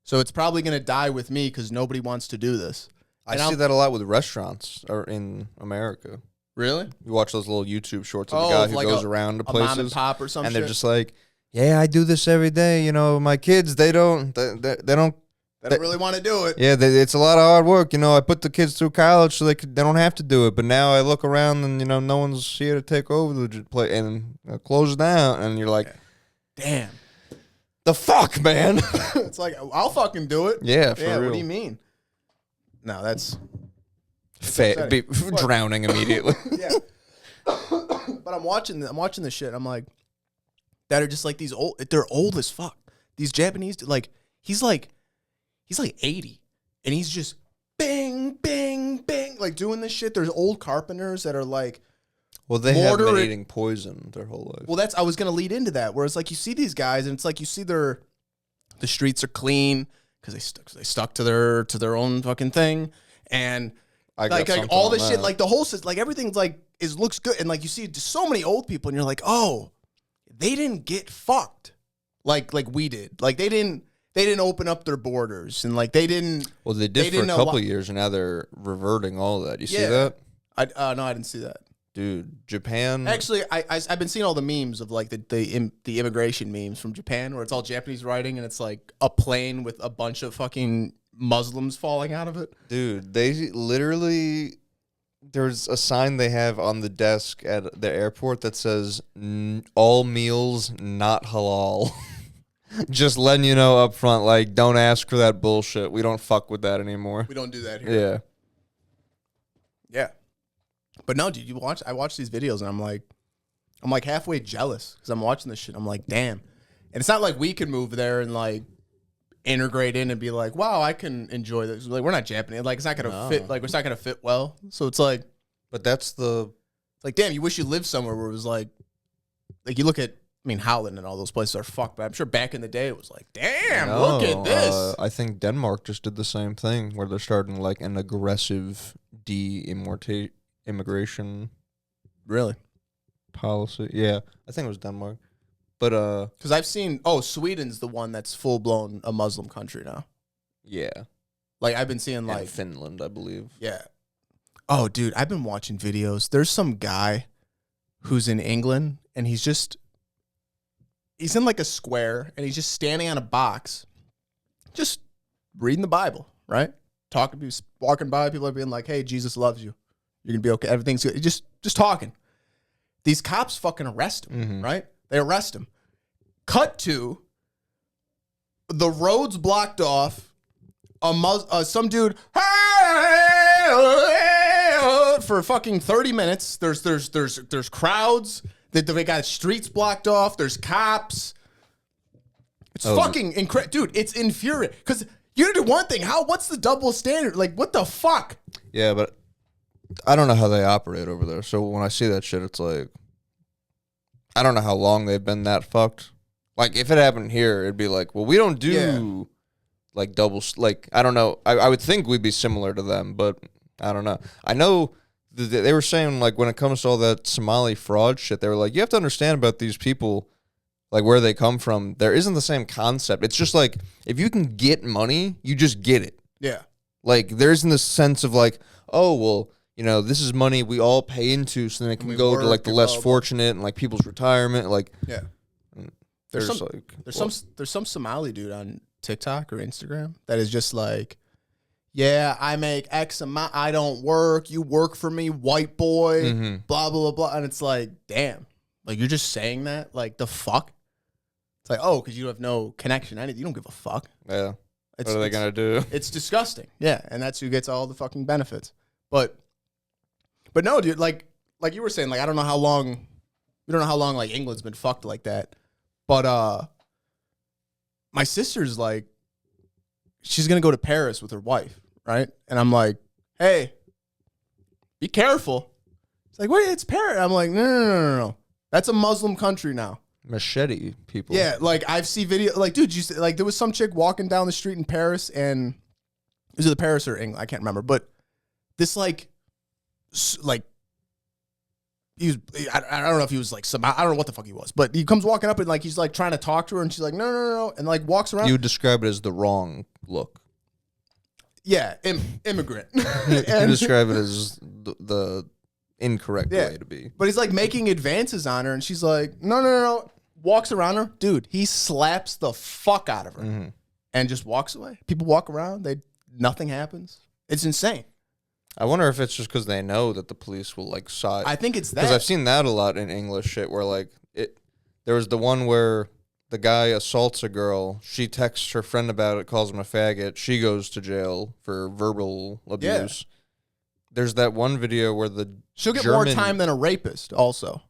So it's probably going to die with me because nobody wants to do this. I see that a lot with restaurants or in America. Really? You watch those little YouTube shorts of the guy who like goes around to places. Mom and pop or something. And they're just like, yeah, I do this every day. You know, my kids, they don't really want to do it. Yeah, it's a lot of hard work. You know, I put the kids through college so they don't have to do it. But now I look around and, you know, no one's here to take over the place and close it down. And you're like, damn. The fuck, man? It's like, I'll fucking do it. Yeah, for real. What do you mean? No, that's drowning immediately. Yeah. But I'm watching this shit. I'm like, that are just like these old. They're old as fuck. These Japanese, like he's like 80, and he's just bang, bang, bang, like doing this shit. There's old carpenters that are like. Well, they have been eating poison their whole life. Well, I was going to lead into that, where it's like you see these guys, and it's like you see the streets are clean because they stuck to their own fucking thing, and like all this shit, like the whole system, like everything's like looks good, and like you see just so many old people, and you're like, oh, they didn't get fucked like we did, like they didn't open up their borders, and like they didn't. Well, they did for a couple of years, and now they're reverting all of that. You see that? No, I didn't see that. Dude, Japan. Actually, I've been seeing all the memes of like the immigration memes from Japan, where it's all Japanese writing and it's like a plane with a bunch of fucking Muslims falling out of it. Dude, they literally, there's a sign they have on the desk at the airport that says all meals not halal. Just letting you know up front, like, don't ask for that bullshit. We don't fuck with that anymore. We don't do that here. Yeah. Yeah. But no, dude, I watch these videos and I'm like halfway jealous because I'm watching this shit. I'm like, damn. And it's not like we can move there and like integrate in and be like, wow, I can enjoy this. Like, we're not Japanese. Like, it's not gonna fit. Like, it's not gonna fit well. So it's like, but that's like, damn, you wish you lived somewhere where it was like you look at, I mean, Holland and all those places are fucked. But I'm sure back in the day it was like, damn, look at this. I think Denmark just did the same thing where they're starting like an aggressive immigration really policy. Yeah, I think it was Denmark. But because I've seen Sweden's the one that's full blown a Muslim country now. Yeah. Like I've been seeing like Finland, I believe. Yeah. Oh, dude, I've been watching videos. There's some guy who's in England and he's in like a square and he's just standing on a box just reading the Bible, right? Talking to people, walking by, people are being like, "Hey, Jesus loves you. You're going to be okay. Everything's good." Just talking. These cops fucking arrest him, right? They arrest him. Cut to the road's blocked off. Some dude for fucking 30 minutes. There's crowds. They got streets blocked off. There's cops. It's fucking incredible, dude. It's infuriating because you do one thing. What's the double standard? Like, what the fuck? Yeah, but I don't know how they operate over there. So when I see that shit, it's like, I don't know how long they've been that fucked. Like, if it happened here, it'd be like, well, we don't do like doubles. Like, I don't know. I would think we'd be similar to them, but I don't know. I know they were saying, like, when it comes to all that Somali fraud shit, they were like, you have to understand about these people, like, where they come from. There isn't the same concept. It's just like, if you can get money, you just get it. Yeah. Like, there isn't this sense of like, oh, well, you know, this is money we all pay into, so then it can go to like the less fortunate and like people's retirement. Like, yeah, there's some Somali dude on TikTok or Instagram that is just like, yeah, I make X amount, I don't work, you work for me, white boy, blah blah blah, and it's like, damn, Like, you're just saying that? Like, the fuck? It's like, oh, because you have no connection. You don't give a fuck. Yeah. What are they going to do? It's disgusting. Yeah, and that's who gets all the fucking benefits. But no, dude, like you were saying, like, I don't know how long, we don't know how long, like, England's been fucked like that. But my sister's like, she's going to go to Paris with her wife, right? And I'm like, hey, be careful. It's like, wait, it's Paris. I'm like, no. That's a Muslim country now. Machete people. Yeah, like, I've seen video, like, dude, like, there was some chick walking down the street in Paris, and it was either Paris or England, I can't remember, but this, like, he was, I don't know if he was, like, I don't know what the fuck he was, but he comes walking up, and, like, he's, like, trying to talk to her, and she's like, no, and, like, walks around. You would describe it as the wrong look. Yeah, immigrant. You describe it as the incorrect way to be. But he's, like, making advances on her, and she's like, no. Walks around her. Dude, he slaps the fuck out of her and just walks away. People walk around. Nothing happens. It's insane. I wonder if it's just because they know that the police will, like, side. I think it's that. Because I've seen that a lot in English shit where, like, there was the one where the guy assaults a girl. She texts her friend about it, calls him a faggot. She goes to jail for verbal abuse. Yeah. There's that one video where she'll get more time than a rapist also.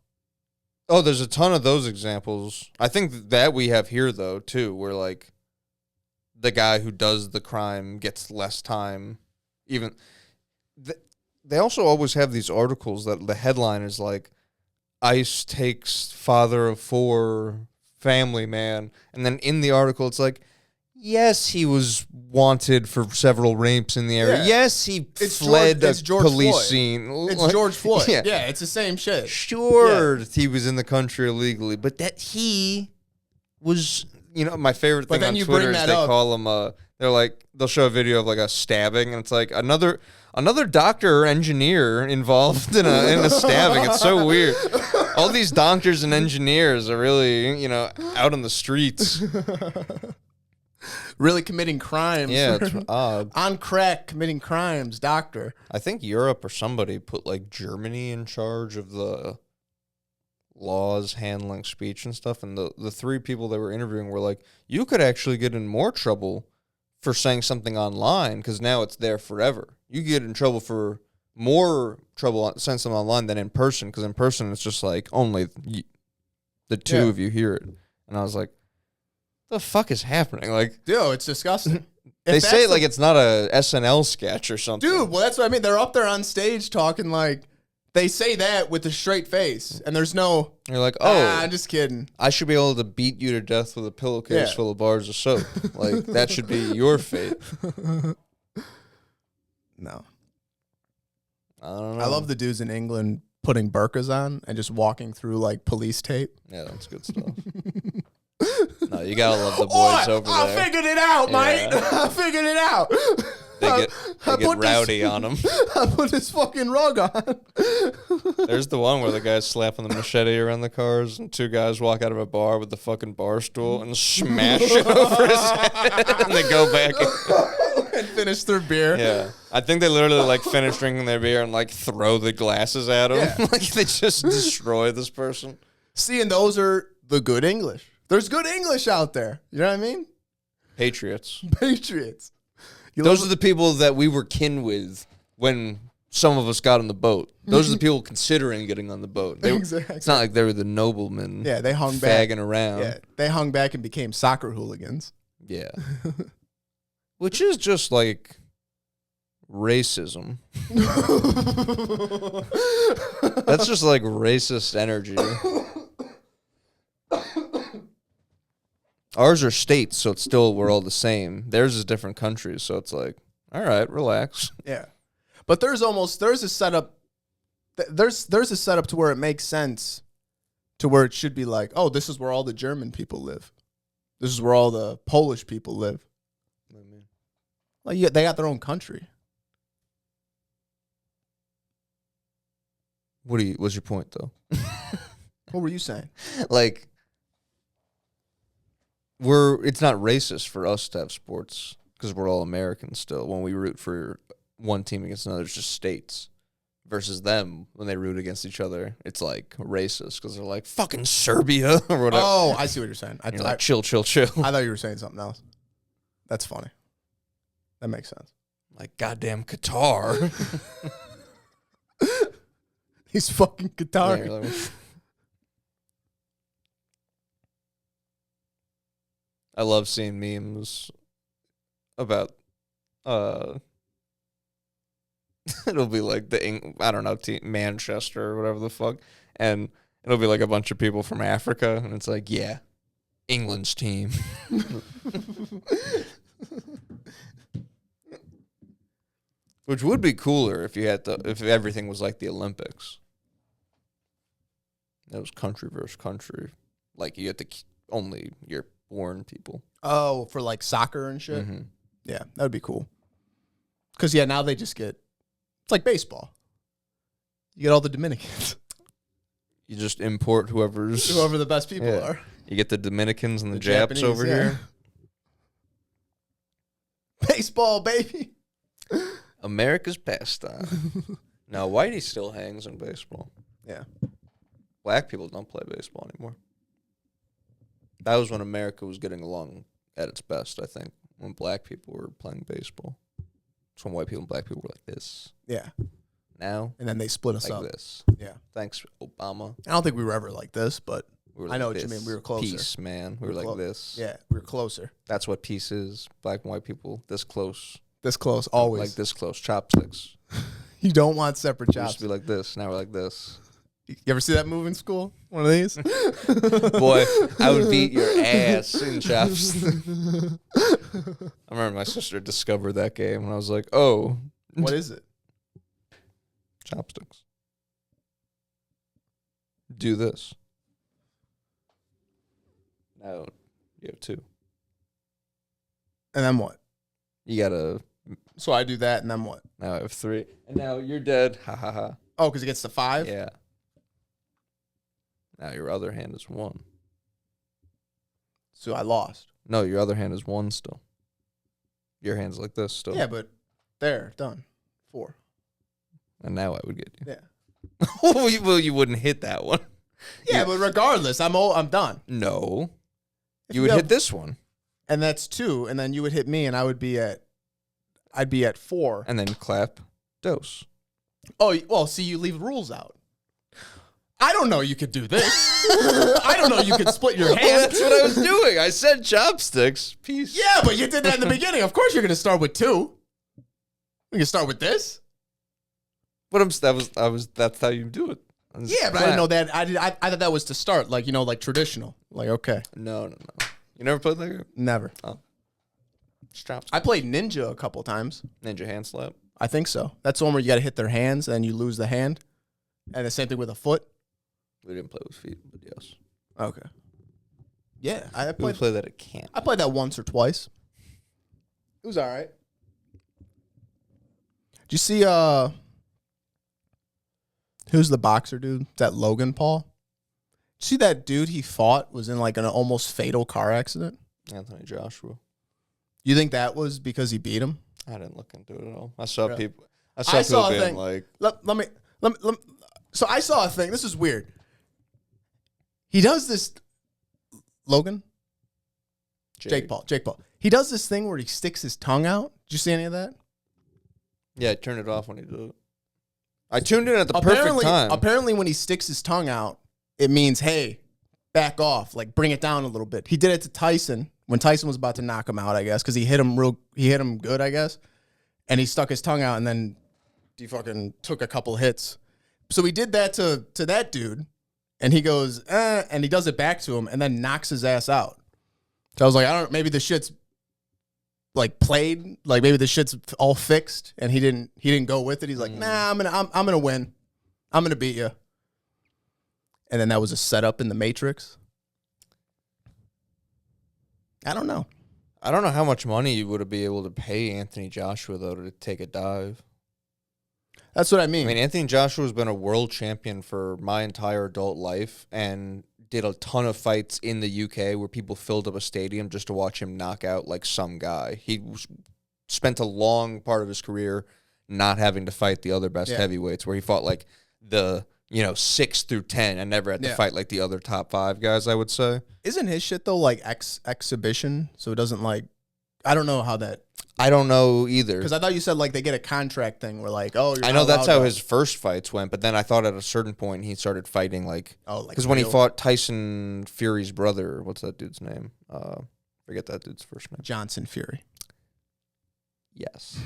Oh, there's a ton of those examples. I think that we have here, though, too, where, like, the guy who does the crime gets less time. Even they also always have these articles that the headline is, like, ICE takes father of 4 family man. And then in the article, it's like, yes, he was wanted for several rapes in the area. Yeah. Yes, he fled a police scene. It's George Floyd. Yeah, it's the same shit. Sure, he was in the country illegally, but that he was, my favorite thing on Twitter is they call him, they're like, they'll show a video of, like, a stabbing, and it's like another doctor or engineer involved in a stabbing. It's so weird. All these doctors and engineers are really, out on the streets. Really committing crimes. Yeah, it's odd. On crack, committing crimes, doctor. I think Europe or somebody put, like, Germany in charge of the laws handling speech and stuff, and the 3 people they were interviewing were like, you could actually get in more trouble for saying something online, because now it's there forever. You get in trouble for more trouble saying something online than in person, because in person it's just, like, only the 2 of you hear it. And I was like, the fuck is happening? Like, dude, it's disgusting. They say it like it's not a SNL sketch or something. Dude, well, that's what I mean. They're up there on stage talking like, they say that with a straight face, and there's no... You're like, oh... I'm just kidding. I should be able to beat you to death with a pillowcase full of bars of soap. Like, that should be your fate. No. I don't know. I love the dudes in England putting burqas on and just walking through, like, police tape. Yeah, that's good stuff. No, you gotta love the boys over there. I figured it out, mate. I figured it out. They get rowdy on them. I put this fucking rug on. There's the one where the guy's slapping the machete around the cars, and 2 guys walk out of a bar with the fucking bar stool and smash it over his head, and they go back and finish their beer. Yeah, I think they literally, like, finish drinking their beer and, like, throw the glasses at him. Yeah. Like, they just destroy this person. See, and those are the good English. There's good English out there. You know what I mean? Patriots. Those are the people that we were kin with when some of us got on the boat. Those are the people considering getting on the boat. Exactly. It's not like they were the noblemen. Yeah, they hung back. Fagging around. Yeah, they hung back and became soccer hooligans. Yeah. Which is just like racism. That's just like racist energy. Ours are states, so it's still, we're all the same. Theirs is different countries, so it's like, all right, relax. Yeah. But there's a setup to where it makes sense to where it should be like, oh, this is where all the German people live. This is where all the Polish people live. What do you mean? Like, yeah, they got their own country. What's your point, though? What were you saying? Like, it's not racist for us to have sports because we're all Americans still when we root for one team against another. It's just states versus them when they root against each other, it's like racist because they're like fucking Serbia or whatever. Oh, I see what you're saying. You're like chill. I thought you were saying something else. That's funny. That makes sense. Like goddamn Qatar. He's fucking Qatar. Yeah, like, I love seeing memes about it'll be like I don't know, Manchester or whatever the fuck, and it'll be like a bunch of people from Africa, and it's like, yeah, England's team. Which would be cooler if if everything was like the Olympics. It was country versus country, like you had to only your born people. Oh, for like soccer and shit. Mm-hmm. Yeah, that would be cool. Because now they just get. It's like baseball. You get all the Dominicans. You just import whoever the best people are. You get the Dominicans and the Japs over here. Baseball, baby. America's pastime. Now, Whitey still hangs in baseball. Yeah. Black people don't play baseball anymore. That was when America was getting along at its best, I think, when black people were playing baseball. It's when white people and black people were like this. Yeah. Now, and then they split us like up. This. Yeah. Thanks, Obama. I don't think we were ever like this, but Like I know what you mean. We were closer. Peace, man. We were like this. Yeah, we were closer. That's what peace is. Black and white people, this close. This close, always. Like this close. Chopsticks. You don't want separate We used chops. to be like this. Now we're like this. You ever see that move in school? One of these? Boy, I would beat your ass in chopsticks. I remember my sister discovered that game, and I was like, oh. What is it? Chopsticks. Do this. Now you have two. And then what? You gotta. So I do that, and then what? Now I have three. And now you're dead. Ha ha ha. Oh, because it gets to 5? Yeah. Now your other hand is 1. So I lost. No, your other hand is 1 still. Your hand's like this still. Yeah, but there, done. 4. And now I would get you. Yeah. Well, you wouldn't hit that one. Yeah, but regardless, I'm done. No. If You would have- hit this one. And that's 2, and then you would hit me, and I'd be at 4. And then clap. Dose. Oh, well, see, you leave rules out. I don't know you could do this. I don't know you could split your hand. Well, that's what I was doing. I said chopsticks. Peace. Yeah, but you did that in the beginning. Of course you're going to start with 2. You can start with this. But that's how you do it. Yeah, but I didn't know that. I thought that was to start, like, like traditional. Like, okay. No. You never played that game? Never. Oh. Chopsticks. I played Ninja a couple times. Ninja hand slap. I think so. That's the one where you got to hit their hands and you lose the hand. And the same thing with a foot. We didn't play with feet, but yes. Okay. Yeah, I We play that at camp. I played that once or twice. It was all right. Did you see who's the boxer dude? Is that Logan Paul? Did you see that dude he fought was in like an almost fatal car accident? Anthony Joshua. You think that was because he beat him? I didn't look into it at all. I saw Yeah. people. I I saw saw a people being thing. like, Let me. So I saw a thing. This is weird. He does this. Logan? Jake Paul. He does this thing where he sticks his tongue out. Did you see any of that? Yeah, turn it off when you do it. I tuned in at the perfect time. Apparently, when he sticks his tongue out, it means, hey, back off. Like, bring it down a little bit. He did it to Tyson when Tyson was about to knock him out, I guess, because he hit him good, I guess. And he stuck his tongue out, and then he fucking took a couple hits. So he did that to that dude, and he goes, and he does it back to him, and then knocks his ass out. So I was like, I don't know, maybe the shit's like played, like maybe the shit's all fixed, and he didn't go with it. He's like, nah, I'm gonna win, I'm gonna beat you. And then that was a setup in the Matrix. I don't know. I don't know how much money you would be able to pay Anthony Joshua, though, to take a dive. That's what I mean. I mean, Anthony Joshua's been a world champion for my entire adult life and did a ton of fights in the UK where people filled up a stadium just to watch him knock out, like, some guy. He spent a long part of his career not having to fight the other best heavyweights, where he fought like the 6 through 10 and never had to fight like the other top 5 guys, I would say. Isn't his shit though like exhibition? So it doesn't like, I don't know how that. I don't know either. Because I thought you said like they get a contract thing where like, oh, you're I know that's how his first fights went, but then I thought at a certain point he started fighting like, because when he fought Tyson Fury's brother, what's that dude's name? Forget that dude's first name. Johnson Fury. Yes.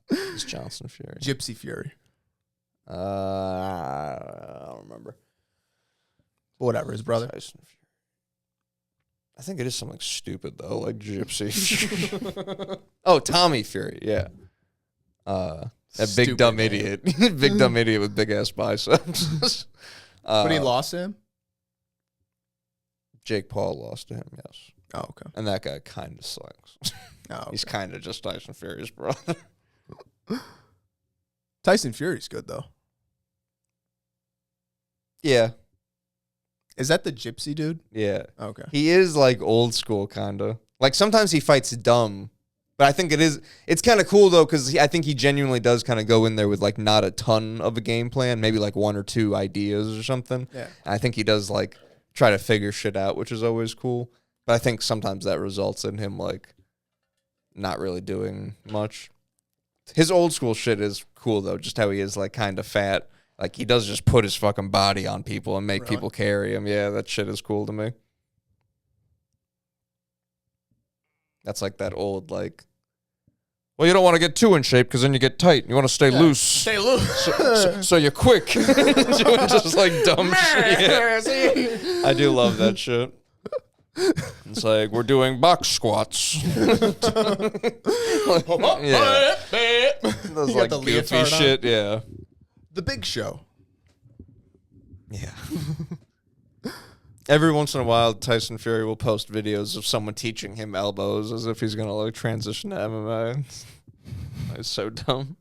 It's Johnson Fury. Gypsy Fury. I don't remember. Whatever, his brother. Tyson Fury. I think it is something stupid though, like Gypsy. Oh, Tommy Fury, yeah. That Stupid big dumb name. idiot. Big dumb idiot with big ass biceps. But he lost to him? Jake Paul lost to him, yes. Oh, okay. And that guy kind of slings. Oh, okay. He's kind of just Tyson Fury's brother. Tyson Fury's good though. Yeah. Is that the gypsy dude? Yeah. Okay. He is like old school kind of. Like sometimes he fights dumb, but I think it's kind of cool though, because I think he genuinely does kind of go in there with like not a ton of a game plan, maybe like 1 or 2 ideas or something. Yeah. And I think he does like try to figure shit out, which is always cool. But I think sometimes that results in him like not really doing much. His old school shit is cool though, just how he is like kind of fat. Like, he does just put his fucking body on people and make people carry him. Yeah, that shit is cool to me. That's like that old, like, well, you don't want to get too in shape because then you get tight. You want to stay loose. Stay loose. So you're quick. Doing just like dumb shit. Yeah. I do love that shit. It's like, we're doing box squats. Those like goofy shit, yeah. The Big Show. Yeah. Every once in a while, Tyson Fury will post videos of someone teaching him elbows as if he's going to like transition to MMA. It's so dumb.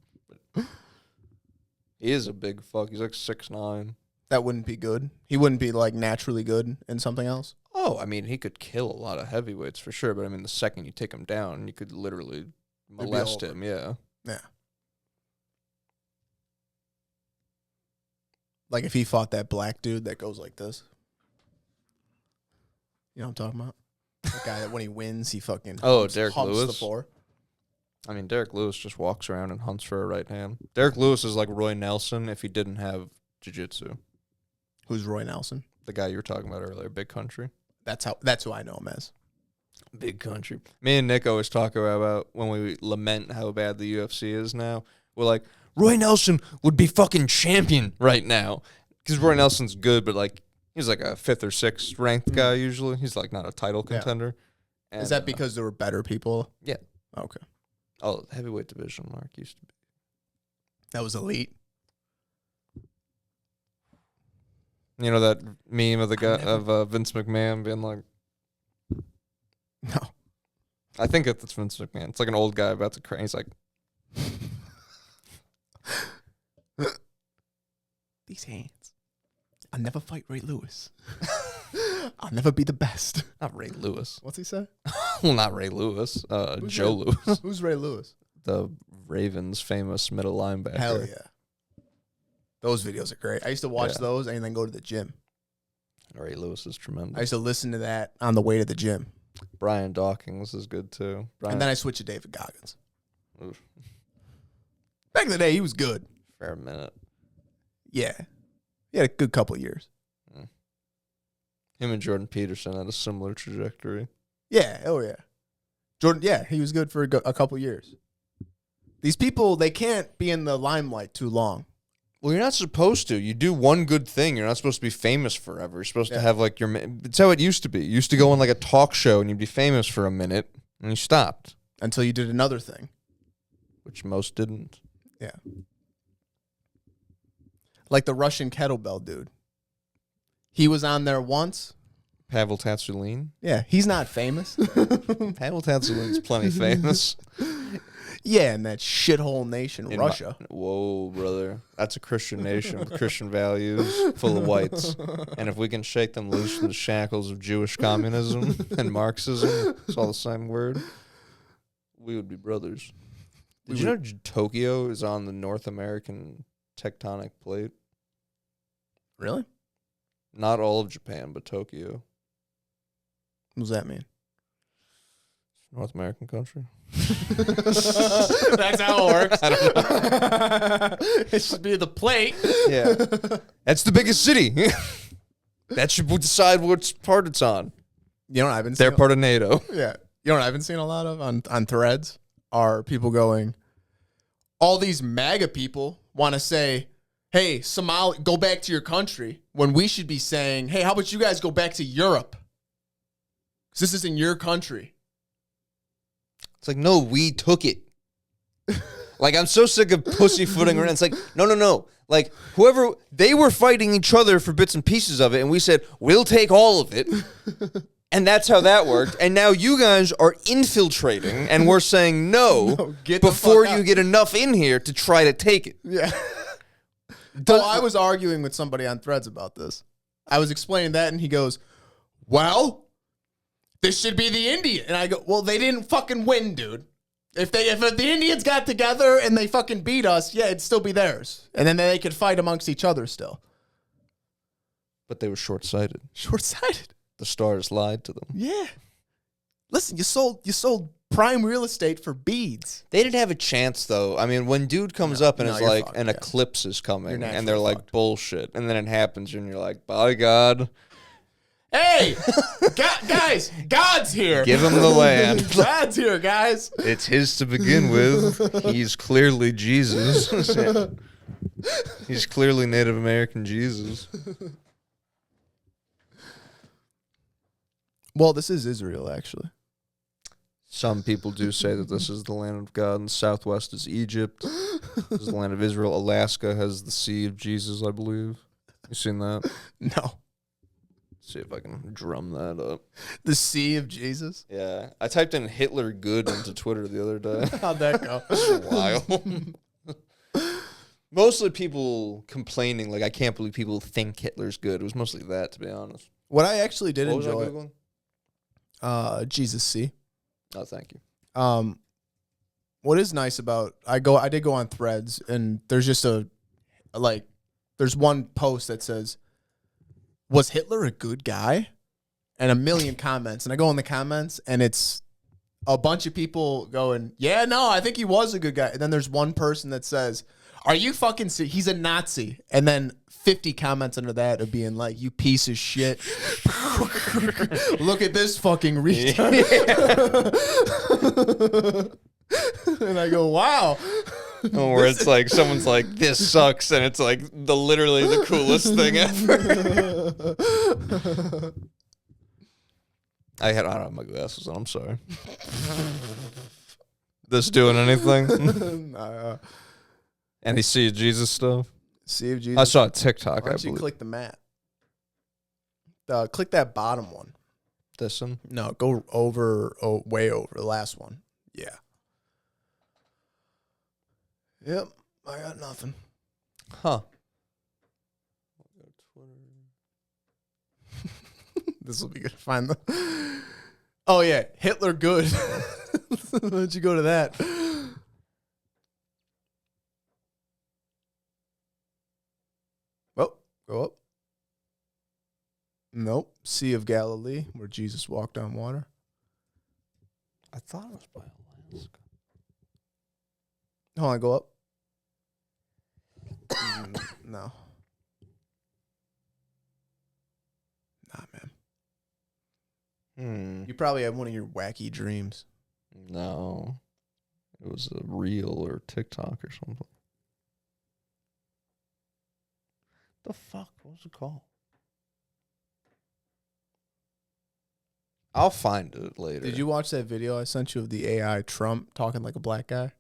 He is a big fuck. He's like 6'9". That wouldn't be good. He wouldn't be like naturally good in something else. Oh, I mean, he could kill a lot of heavyweights for sure, but I mean, the second you take him down, you could literally molest him, yeah. Yeah. Like if he fought that black dude that goes like this. You know what I'm talking about? The guy that when he wins, he fucking Derek humps Lewis? the floor. I mean, Derek Lewis just walks around and hunts for a right hand. Derek Lewis is like Roy Nelson if he didn't have jiu-jitsu. Who's Roy Nelson? The guy you were talking about earlier, Big Country. That's who I know him as. Big Country. Me and Nick always talk about when we lament how bad the UFC is now. We're like, Roy Nelson would be fucking champion right now. Because Roy Nelson's good, but like he's like a 5th or 6th ranked guy usually. He's like not a title contender. Yeah. And, is that because there were better people? Yeah. Okay. Oh, heavyweight division, Mark, used to be. That was elite. You know that meme of the guy of Vince McMahon being like, no. I think it's Vince McMahon. It's like an old guy about to cry. He's like, these hands. I'll never fight Ray Lewis. I'll never be the best. not Ray Lewis. What's he say? Well, not Ray Lewis. Joe Lewis. Who's Ray Lewis? The Ravens' famous middle linebacker. Hell yeah. Those videos are great. I used to watch those and then go to the gym. Ray Lewis is tremendous. I used to listen to that on the way to the gym. Brian Dawkins is good too. And then I switched to David Goggins. Oof. Back in the day, he was good. Fair minute. Yeah. He had a good couple of years. Him and Jordan Peterson had a similar trajectory. Yeah. Oh, yeah. Jordan, yeah, he was good for a couple of years. These people, they can't be in the limelight too long. Well, you're not supposed to. You do one good thing. You're not supposed to be famous forever. You're supposed to have like your... It's how it used to be. You used to go on like a talk show and you'd be famous for a minute and you stopped. Until you did another thing. Which most didn't. Yeah. Like the Russian kettlebell dude. He was on there once. Pavel Tsatsouline? Yeah, he's not famous. Pavel Tsatsouline's plenty famous. Yeah, in that shithole nation, Russia. Whoa, brother. That's a Christian nation with Christian values, full of whites. And if we can shake them loose from the shackles of Jewish communism and Marxism, it's all the same word, we would be brothers. Did you know Tokyo is on the North American tectonic plate? Really? Not all of Japan, but Tokyo. What does that mean? North American country. That's how it works. I don't know. It should be the plate. Yeah. That's the biggest city. That should decide which part it's on. You know what I've been seeing? They're part of NATO. Yeah. You know what I've been seeing a lot of on threads are people going, all these MAGA people want to say, hey, Somalia, go back to your country, when we should be saying, hey, how about you guys go back to Europe? Because this is in your country. It's like, no, we took it. Like, I'm so sick of pussyfooting around. It's like, no. Like, whoever, they were fighting each other for bits and pieces of it, and we said, we'll take all of it. And that's how that worked. And now you guys are infiltrating, and we're saying no, before you get enough in here to try to take it. Yeah. I was arguing with somebody on threads about this. I was explaining that, and he goes, well, this should be the Indian. And I go, well, they didn't fucking win, dude. If the Indians got together and they fucking beat us, yeah, it'd still be theirs. And then they could fight amongst each other still. But they were short-sighted. Short-sighted? The stars lied to them. Yeah. Listen, you sold prime real estate for beads. They didn't have a chance, though. I mean, when dude comes up and is like, an eclipse is coming, and they're like, bullshit. And then it happens, and you're like, by God. Hey, guys, God's here. Give him the land. God's here, guys. It's his to begin with. He's clearly Jesus. He's clearly Native American Jesus. Well, this is Israel, actually. Some people do say that this is the land of God, and the southwest is Egypt. This is the land of Israel. Alaska has the Sea of Jesus, I believe. You seen that? No. See if I can drum that up. The Sea of Jesus? Yeah. I typed in Hitler good into Twitter the other day. How'd that go? Wild. Mostly people complaining, like, I can't believe people think Hitler's good. It was mostly that, to be honest. What I actually did enjoy. Was I Googling? Jesus C. Oh, thank you. What is nice about I did go on threads, and there's just there's one post that says, was Hitler a good guy? And a million comments. And I go in the comments, and it's a bunch of people going, yeah, no, I think he was a good guy. And then there's one person that says, are you fucking serious? He's a Nazi. And then 50 comments under that of being like, you piece of shit. Look at this fucking retard. And I go, wow. Where it's like someone's like, this sucks, and it's like literally the coolest thing ever. I don't have my glasses on, I'm sorry. This doing anything? Any Sea of Jesus stuff? Sea of Jesus. I saw a TikTok, Why don't you click the map? Click that bottom one. This one? No, go over, way over, the last one. Yeah. Yep, I got nothing. Huh. This will be good to find the... Oh, yeah, Hitler good. Why don't you go to that? Oh, go up. Nope. Sea of Galilee, where Jesus walked on water. I thought it was by Alaska. Hold on, go up. No. Nah, man. You probably have one of your wacky dreams. No. It was a reel or TikTok or something. The fuck? What was it called? I'll find it later. Did you watch that video I sent you of the AI Trump talking like a black guy?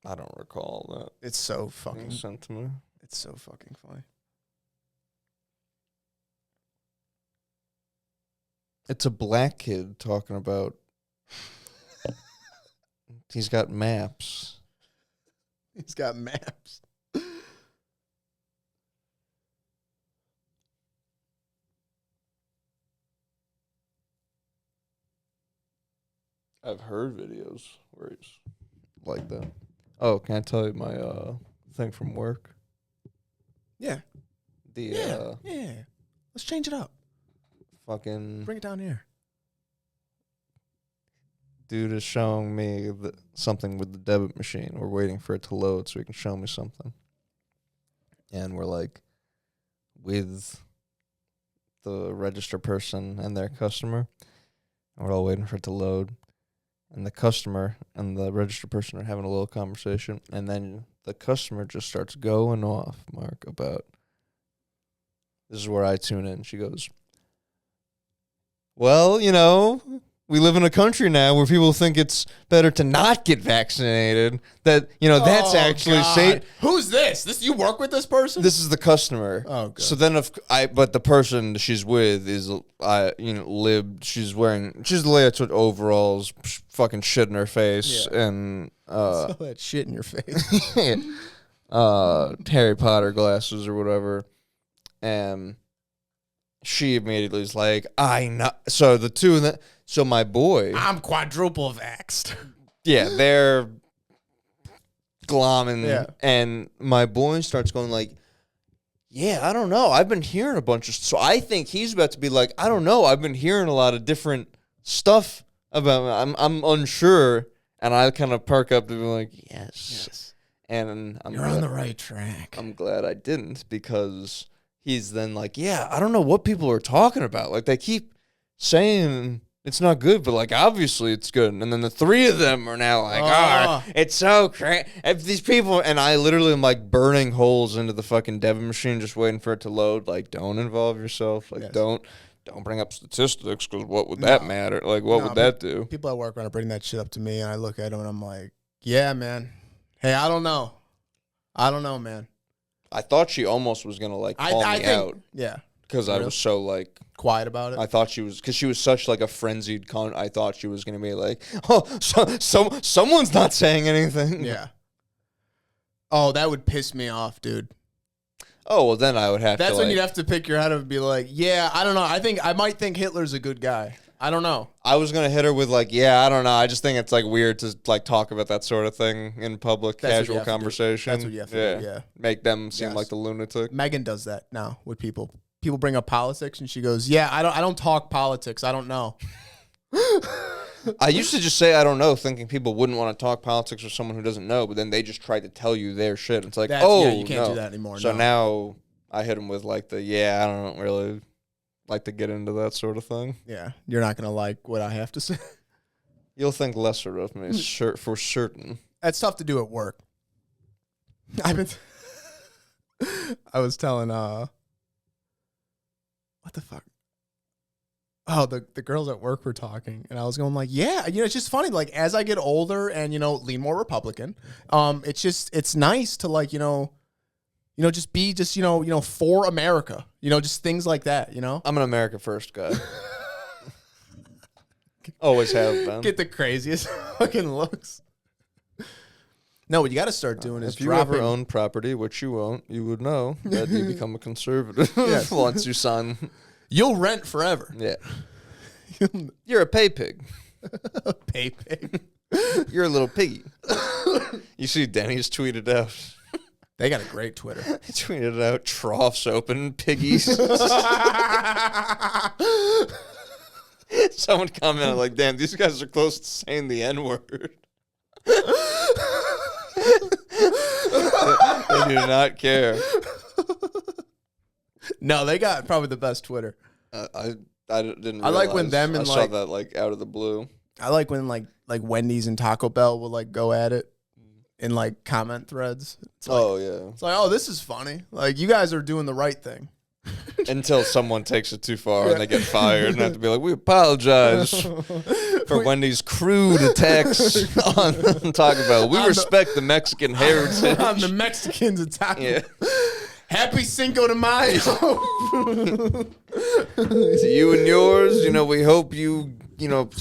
I don't recall that. It's so fucking... sent to me. It's so fucking funny. It's a black kid talking about... He's got maps. He's got maps. I've heard videos where he's like that. Oh, can I tell you my thing from work? Yeah. Yeah. Let's change it up. Fucking bring it down here. Dude is showing me something with the debit machine. We're waiting for it to load so he can show me something. And we're like with the register person and their customer. And we're all waiting for it to load. And the customer and the register person are having a little conversation. And then the customer just starts going off, Mark, about... This is where I tune in. She goes, well, you know, we live in a country now where people think it's better to not get vaccinated. That, you know, that's actually safe. Who's this? You work with this person? This is the customer. Oh, God. So then but the person she's with is, she's laying with overalls, fucking shit in her face, and saw that shit in your face. Harry Potter glasses or whatever. And she immediately is like, I know. So the two of them, so my boy. I'm quadruple vaxxed. Yeah, they're glomming. Yeah. And my boy starts going like, yeah, I don't know. I've been hearing a bunch of, so I think he's about to be like, I don't know. I've been hearing a lot of different stuff about, I'm unsure. And I kind of perk up to be like, yes. And You're on the right track. I'm glad I didn't, because he's then like, yeah, I don't know what people are talking about. Like, they keep saying it's not good, but, like, obviously it's good. And then the three of them are now like, it's so crazy. If these people, and I literally am, like, burning holes into the fucking debit machine just waiting for it to load. Like, don't involve yourself. Like, don't bring up statistics, because what would that matter? Like, what would that do? People at work want to bring that shit up to me, and I look at them, and I'm like, yeah, man. Hey, I don't know. Man. I thought she almost was going to, like, call me out. Yeah. Because I was so, like... quiet about it? I thought she was... Because she was such, like, a frenzied I thought she was going to be like, oh, someone's not saying anything. Yeah. Oh, that would piss me off, dude. Oh, well, then I would have to, That's when like, you'd have to pick your head up and be like, yeah, I don't know. I might think Hitler's a good guy. I don't know. I was going to hit her with, like, yeah, I don't know. I just think it's, like, weird to, like, talk about that sort of thing in public, casual conversation. That's what you have to do, yeah. Make them seem like the lunatic. Megan does that now with people. People bring up politics, and she goes, yeah, I don't talk politics. I don't know. I used to just say I don't know, thinking people wouldn't want to talk politics with someone who doesn't know, but then they just tried to tell you their shit. It's like, you can't do that anymore. So now I hit them with, like, I don't really like to get into that sort of thing. Yeah, you're not going to like what I have to say. You'll think lesser of me, for certain. That's tough to do at work. I was telling, what the fuck? Oh, the girls at work were talking, and I was going like, yeah, it's just funny. Like, as I get older and, lean more Republican, it's nice to, like, just be for America, just things like that, I'm an America first guy. Always have been. Get the craziest fucking looks. No, what you got to start doing is if you ever own property, which you won't, you would know that you become a conservative once you sign. You'll rent forever. Yeah. You're a pay pig. Pay pig. You're a little piggy. You see Denny's tweeted out. They got a great Twitter. He tweeted out, troughs open, piggies. Someone commented like, damn, these guys are close to saying the N-word. They do not care. No, they got probably the best Twitter. I didn't realize. I like when them and I saw that like out of the blue. I like when like Wendy's and Taco Bell will like go at it in like comment threads. It's like, it's like, oh, this is funny. Like, you guys are doing the right thing. Until someone takes it too far and they get fired and have to be like, we apologize for Wendy's crude attacks on Taco Bell. We respect the Mexican heritage. On the Mexicans at Taco Bell. Happy Cinco de Mayo. To you and yours, we hope you,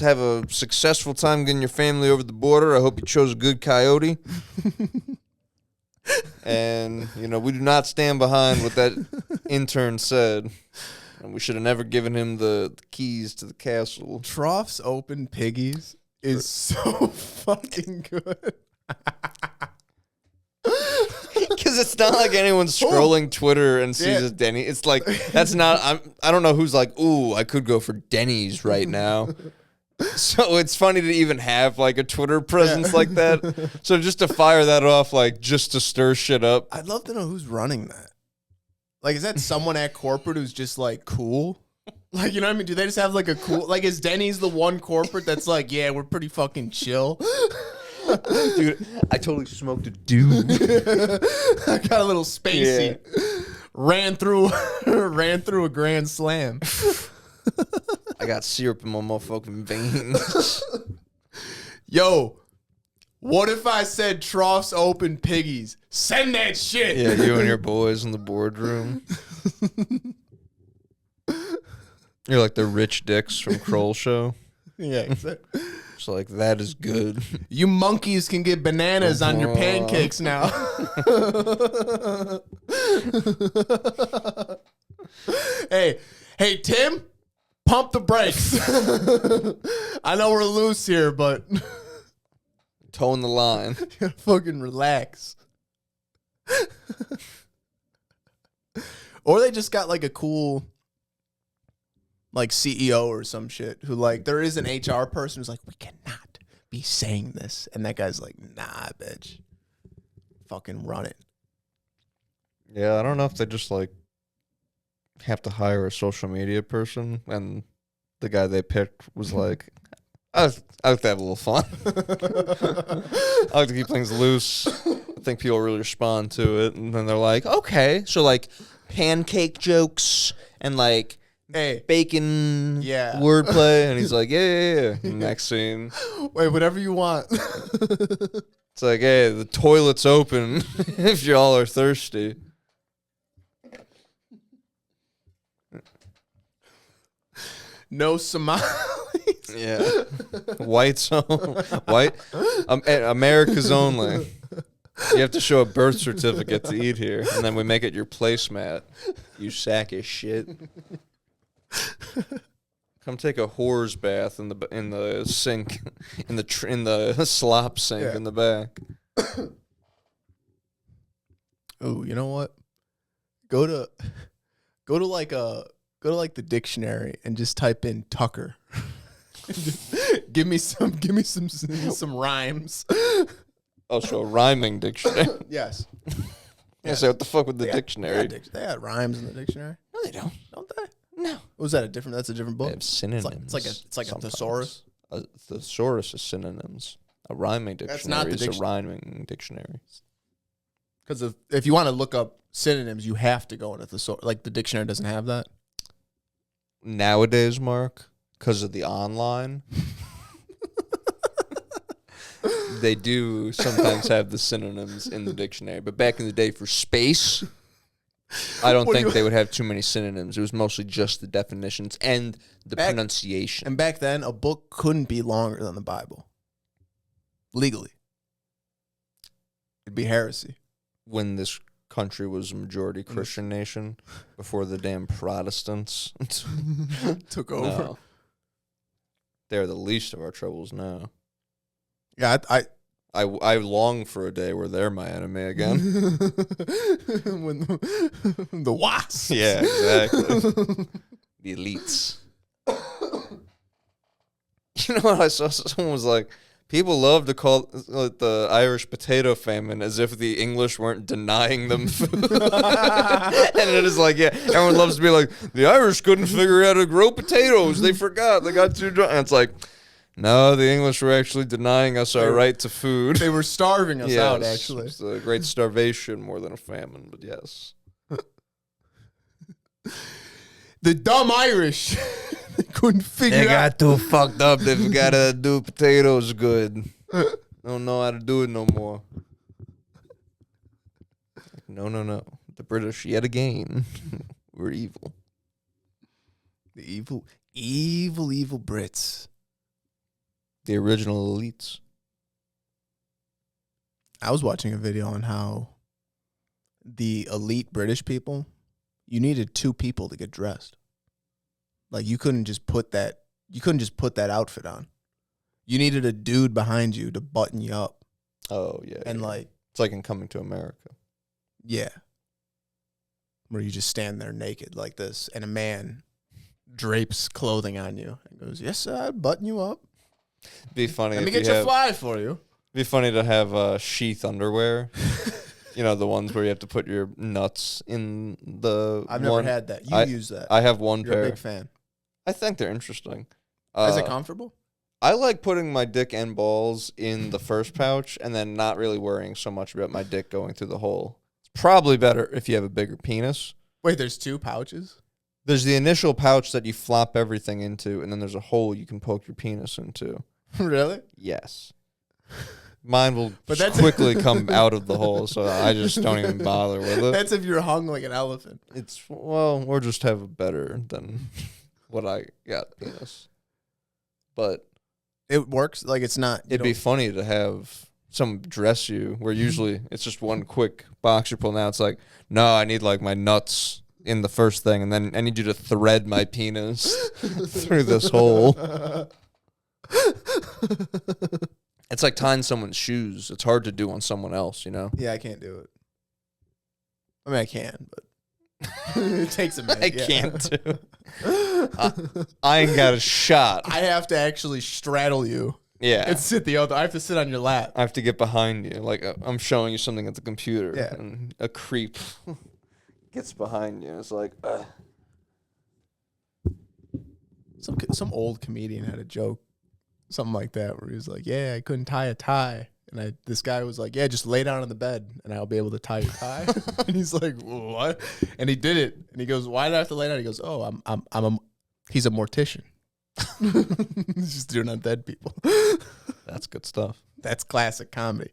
have a successful time getting your family over the border. I hope you chose a good coyote. And, we do not stand behind what that intern said. And we should have never given him the keys to the castle. Troughs open piggies is so fucking good. Because it's not like anyone's scrolling Twitter and sees a Denny. It's like, that's not, I don't know who's like, ooh, I could go for Denny's right now. So it's funny to even have like a Twitter presence like that. So just to fire that off, like just to stir shit up. I'd love to know who's running that. Like, is that someone at corporate who's just like cool? Like, you know what I mean? Do they just have like a cool, like, is Denny's the one corporate that's like, yeah, we're pretty fucking chill? Dude, I totally smoked a dude. I got a little spacey. Yeah. Ran through a grand slam. I got syrup in my motherfucking veins. Yo, what if I said troughs open piggies? Send that shit. Yeah, you and your boys in the boardroom. You're like the rich dicks from Kroll Show. Yeah, exactly. It's like, that is good. You monkeys can get bananas on your pancakes now. Hey, Tim, pump the brakes. I know we're loose here, but towing the line. You gotta fucking relax. Or they just got like a cool like CEO or some shit who like, there is an HR person who's like, we cannot be saying this. And that guy's like, nah, bitch. Fucking run it. Yeah, I don't know if they just like have to hire a social media person, and the guy they picked was like, I like to have a little fun. I like to keep things loose. I think people really respond to it, and then they're like, okay, so like pancake jokes and like bacon wordplay, and he's like, yeah. Next scene. Wait, whatever you want. It's like, hey, the toilet's open if y'all are thirsty. No Somalis. Yeah. Whites white. America's only. You have to show a birth certificate to eat here, and then we make it your placemat. You sack of shit. Come take a whore's bath in the sink, in the slop sink in the back. Oh, you know what? Go to like the dictionary and just type in Tucker. give me some rhymes. Oh, so a rhyming dictionary. Yes. Yeah. So what the fuck with the dictionary? They had rhymes in the dictionary. No, they don't. Don't they? No. Was that that's a different book? They have synonyms. It's like a thesaurus. A thesaurus is synonyms. A rhyming dictionary is a rhyming dictionary. Because if you want to look up synonyms, you have to go into thesaurus. Like the dictionary doesn't have that. Nowadays, Mark, because of the online, they do sometimes have the synonyms in the dictionary. But back in the day for space, I don't think they would have too many synonyms. It was mostly just the definitions and the pronunciation. And back then, a book couldn't be longer than the Bible. Legally. It'd be heresy. When this country was a majority Christian nation, before the damn Protestants took over. No. They're the least of our troubles now. Yeah, I long for a day where they're my enemy again. When the wasps. Yeah, exactly. The elites. You know what I saw? Someone was like, people love to call the Irish potato famine as if the English weren't denying them food. And it is like, yeah, everyone loves to be like, the Irish couldn't figure out how to grow potatoes. They forgot. They got too drunk. And it's like, no, the English were actually denying us our right to food. They were starving us out, actually. It's a great starvation more than a famine, but yes. The dumb Irish. They couldn't figure They out. got too fucked up. They forgot how to do potatoes good. Don't know how to do it no more. No. The British, yet again, were evil. The evil Brits. The original elites. I was watching a video on how the elite British people, you needed two people to get dressed. Like you couldn't just put that outfit on. You needed a dude behind you to button you up. Oh, yeah. And yeah. like, It's like in Coming to America. yeah. Where you just stand there naked like this, and a man drapes clothing on you and goes, "Yes, sir, I'd button you up. Be funny. Let me get your fly for you." Be funny to have sheath underwear. You know, the ones where you have to put your nuts in the. I've never had that. You use that. I have one You're pair. a big fan. I think they're interesting. Is it comfortable? I like putting my dick and balls in the first pouch and then not really worrying so much about my dick going through the hole. It's probably better if you have a bigger penis. Wait, there's 2 pouches? There's the initial pouch that you flop everything into, and then there's a hole you can poke your penis into. Really? Yes. Mine will quickly come out of the hole, so I just don't even bother with it. That's if you're hung like an elephant. Or just have a better than what I got penis. But it works. Like, it's not. It'd be funny to have someone dress you where usually it's just one quick boxer pull. Now it's like, no, I need like my nuts in the first thing, and then I need you to thread my penis through this hole. It's like tying someone's shoes. It's hard to do on someone else, you know? Yeah, I can't do it. I mean, I can, but it takes a minute. I can't do it. I ain't got a shot. I have to actually straddle you. Yeah. And sit the other. I have to sit on your lap. I have to get behind you. Like, I'm showing you something at the computer. Yeah. And a creep gets behind you. It's like, Some old comedian had a joke. Something like that, where he was like, "Yeah, I couldn't tie a tie," and this guy was like, "Yeah, just lay down on the bed, and I'll be able to tie your tie." And he's like, "What?" And he did it, and he goes, "Why did I have to lay down?" He goes, "Oh, he's a mortician. He's just doing on dead people." That's good stuff. That's classic comedy.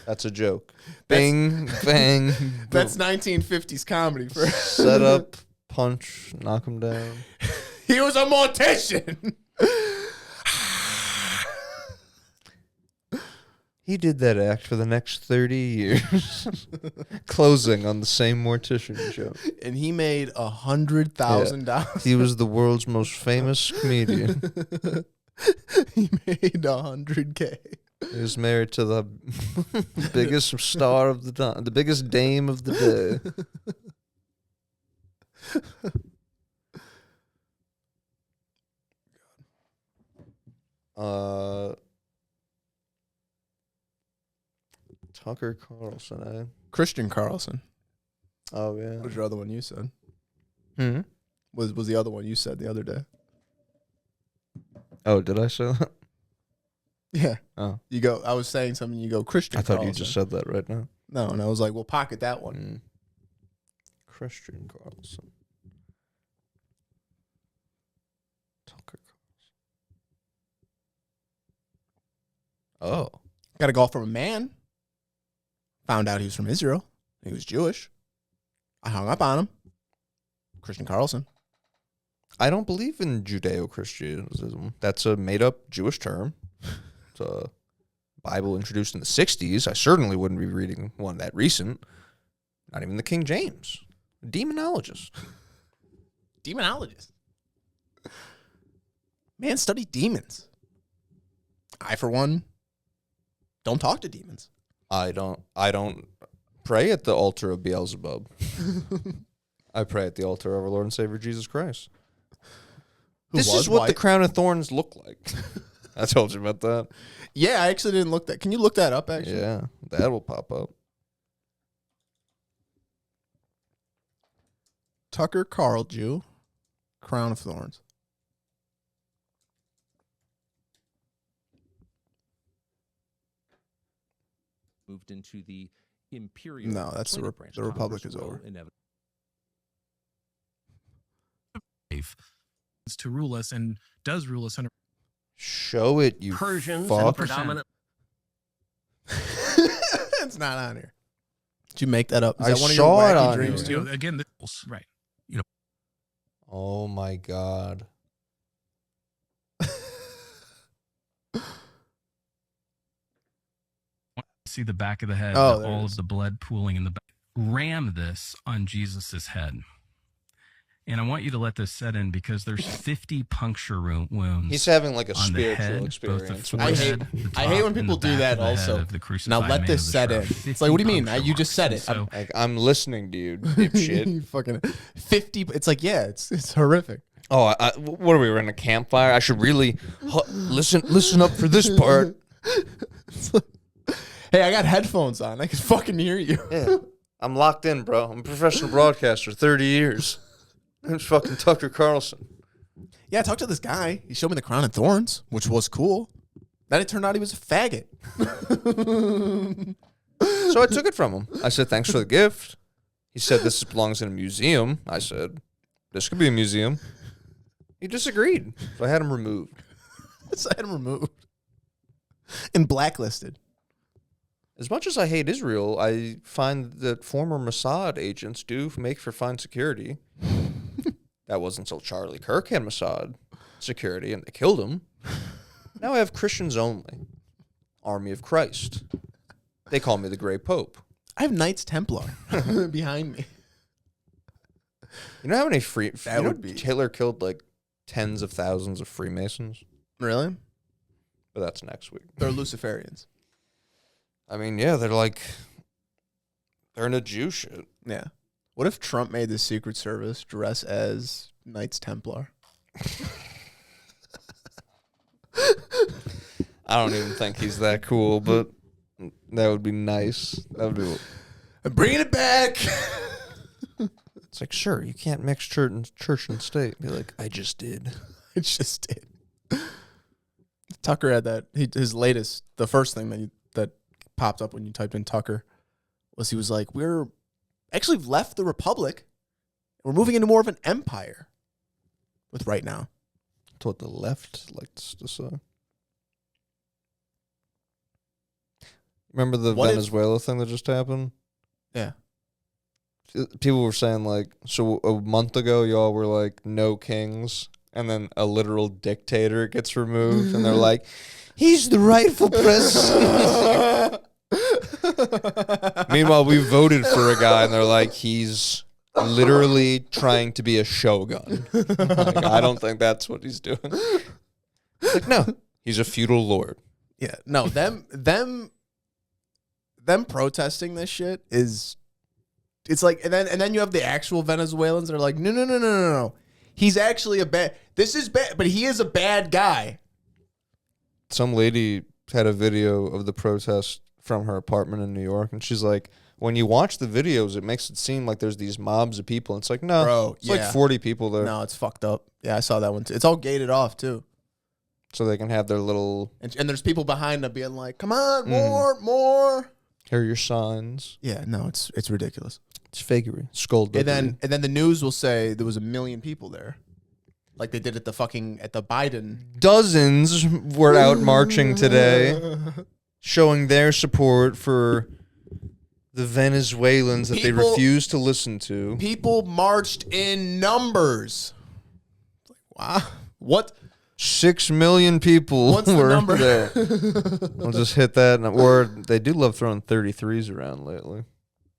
That's a joke. Bing, bang. That's 1950s comedy. For set up, punch, knock him down. He was a mortician. He did that act for the next 30 years, closing on the same mortician joke. And he made $100,000. He was the world's most famous comedian. He made $100K. He was married to the biggest star of the time, the biggest dame of the day. Tucker Carlson, eh? Christian Carlson. Oh, yeah. What was your other one you said? Hmm? Was the other one you said the other day? Oh, did I say that? Yeah. Oh. You go, I was saying something, you go, Christian I thought Carlson. you just said that right now. No, and I was like, well, pocket that one. Christian Carlson. Tucker Carlson. Oh. Got a call from a man. Found out he was from Israel. He was Jewish. I hung up on him. Christian Carlson. I don't believe in Judeo-Christianism. That's a made-up Jewish term. It's a Bible introduced in the 60s. I certainly wouldn't be reading one that recent. Not even the King James. Demonologist. Demonologist. Man, study demons. I, for one, don't talk to demons. I don't pray at the altar of Beelzebub. I pray at the altar of our Lord and Savior Jesus Christ. This is what the crown of thorns look like. I told you about that. Yeah, I actually didn't look that. Can you look that up, actually? Yeah, that will pop up. Tucker Carl Jew, crown of thorns. Moved into the imperial. No, that's the Republic is over. To rule us and does rule us under. Show it, you Persians fuck. and predominant. It's not on here. Did you make that up? Is I that one saw of it your wacky on dreams here. too? Again, right. Oh my God. See the back of the head, Oh, all of the blood pooling in the back. Ram this on Jesus's head. And I want you to let this set in because there's 50 puncture wounds. He's having like a on the spiritual head, experience. both the I hate, forehead, the I hate top, when and people the do back that of the head also. of the Now crucified let man this of the set in. shroud. It's like, what do you mean? 50 You just said it. puncture wounds. So, Like, I'm listening to you, dipshit. You fucking 50. It's like, yeah, it's horrific. Oh, what are we? We're in a campfire. I should really listen up for this part. Hey, I got headphones on. I can fucking hear you. Yeah, I'm locked in, bro. I'm a professional broadcaster, 30 years. I'm fucking Tucker Carlson. Yeah, I talked to this guy. He showed me the crown and thorns, which was cool. Then it turned out he was a faggot. So I took it from him. I said, thanks for the gift. He said, this belongs in a museum. I said, this could be a museum. He disagreed. So I had him removed. So I had him removed. And blacklisted. As much as I hate Israel, I find that former Mossad agents do make for fine security. That wasn't until Charlie Kirk had Mossad security and they killed him. Now I have Christians only. Army of Christ. They call me the Grey Pope. I have Knights Templar behind me. You know how many Hitler killed like tens of thousands of Freemasons? Really? But that's next week. They're Luciferians. I mean, yeah, they're into Jew shit. Yeah. What if Trump made the Secret Service dress as Knights Templar? I don't even think he's that cool, but that would be nice. That would be. I'm bringing it back. It's like, sure, you can't mix church and state. Be like, I just did. I just did. Tucker had that. His latest, the first thing that popped up when you typed in Tucker was he was like, we're actually left the Republic. We're moving into more of an empire with right now. That's what the left likes to say. Remember the Venezuela thing that just happened? Yeah. People were saying, like, so a month ago, y'all were like, no kings. And then a literal dictator gets removed. And they're like, he's the rightful president. Meanwhile, we voted for a guy, and they're like, he's literally trying to be a shogun. Like, I don't think that's what he's doing. Like, no, he's a feudal lord. Yeah. No, them protesting this shit is, it's like, and then you have the actual Venezuelans that are like, no. He's actually this is bad, but he is a bad guy. Some lady had a video of the protest from her apartment in New York, and she's like, when you watch the videos, it makes it seem like there's these mobs of people. And it's like, no, bro, it's like 40 people there. No, it's fucked up. Yeah, I saw that one too. It's all gated off too. So they can have their little... And there's people behind them being like, come on, more. Here are your signs. Yeah, no, it's ridiculous. It's fakery. Skullduggery. And then the news will say there was 1 million people there. Like they did at the Biden. Dozens were out marching today, showing their support for the Venezuelans that they refuse to listen to. People marched in numbers. Wow. What? 6 million people What's the were number? there. I'll just hit that. Or they do love throwing 33s around lately.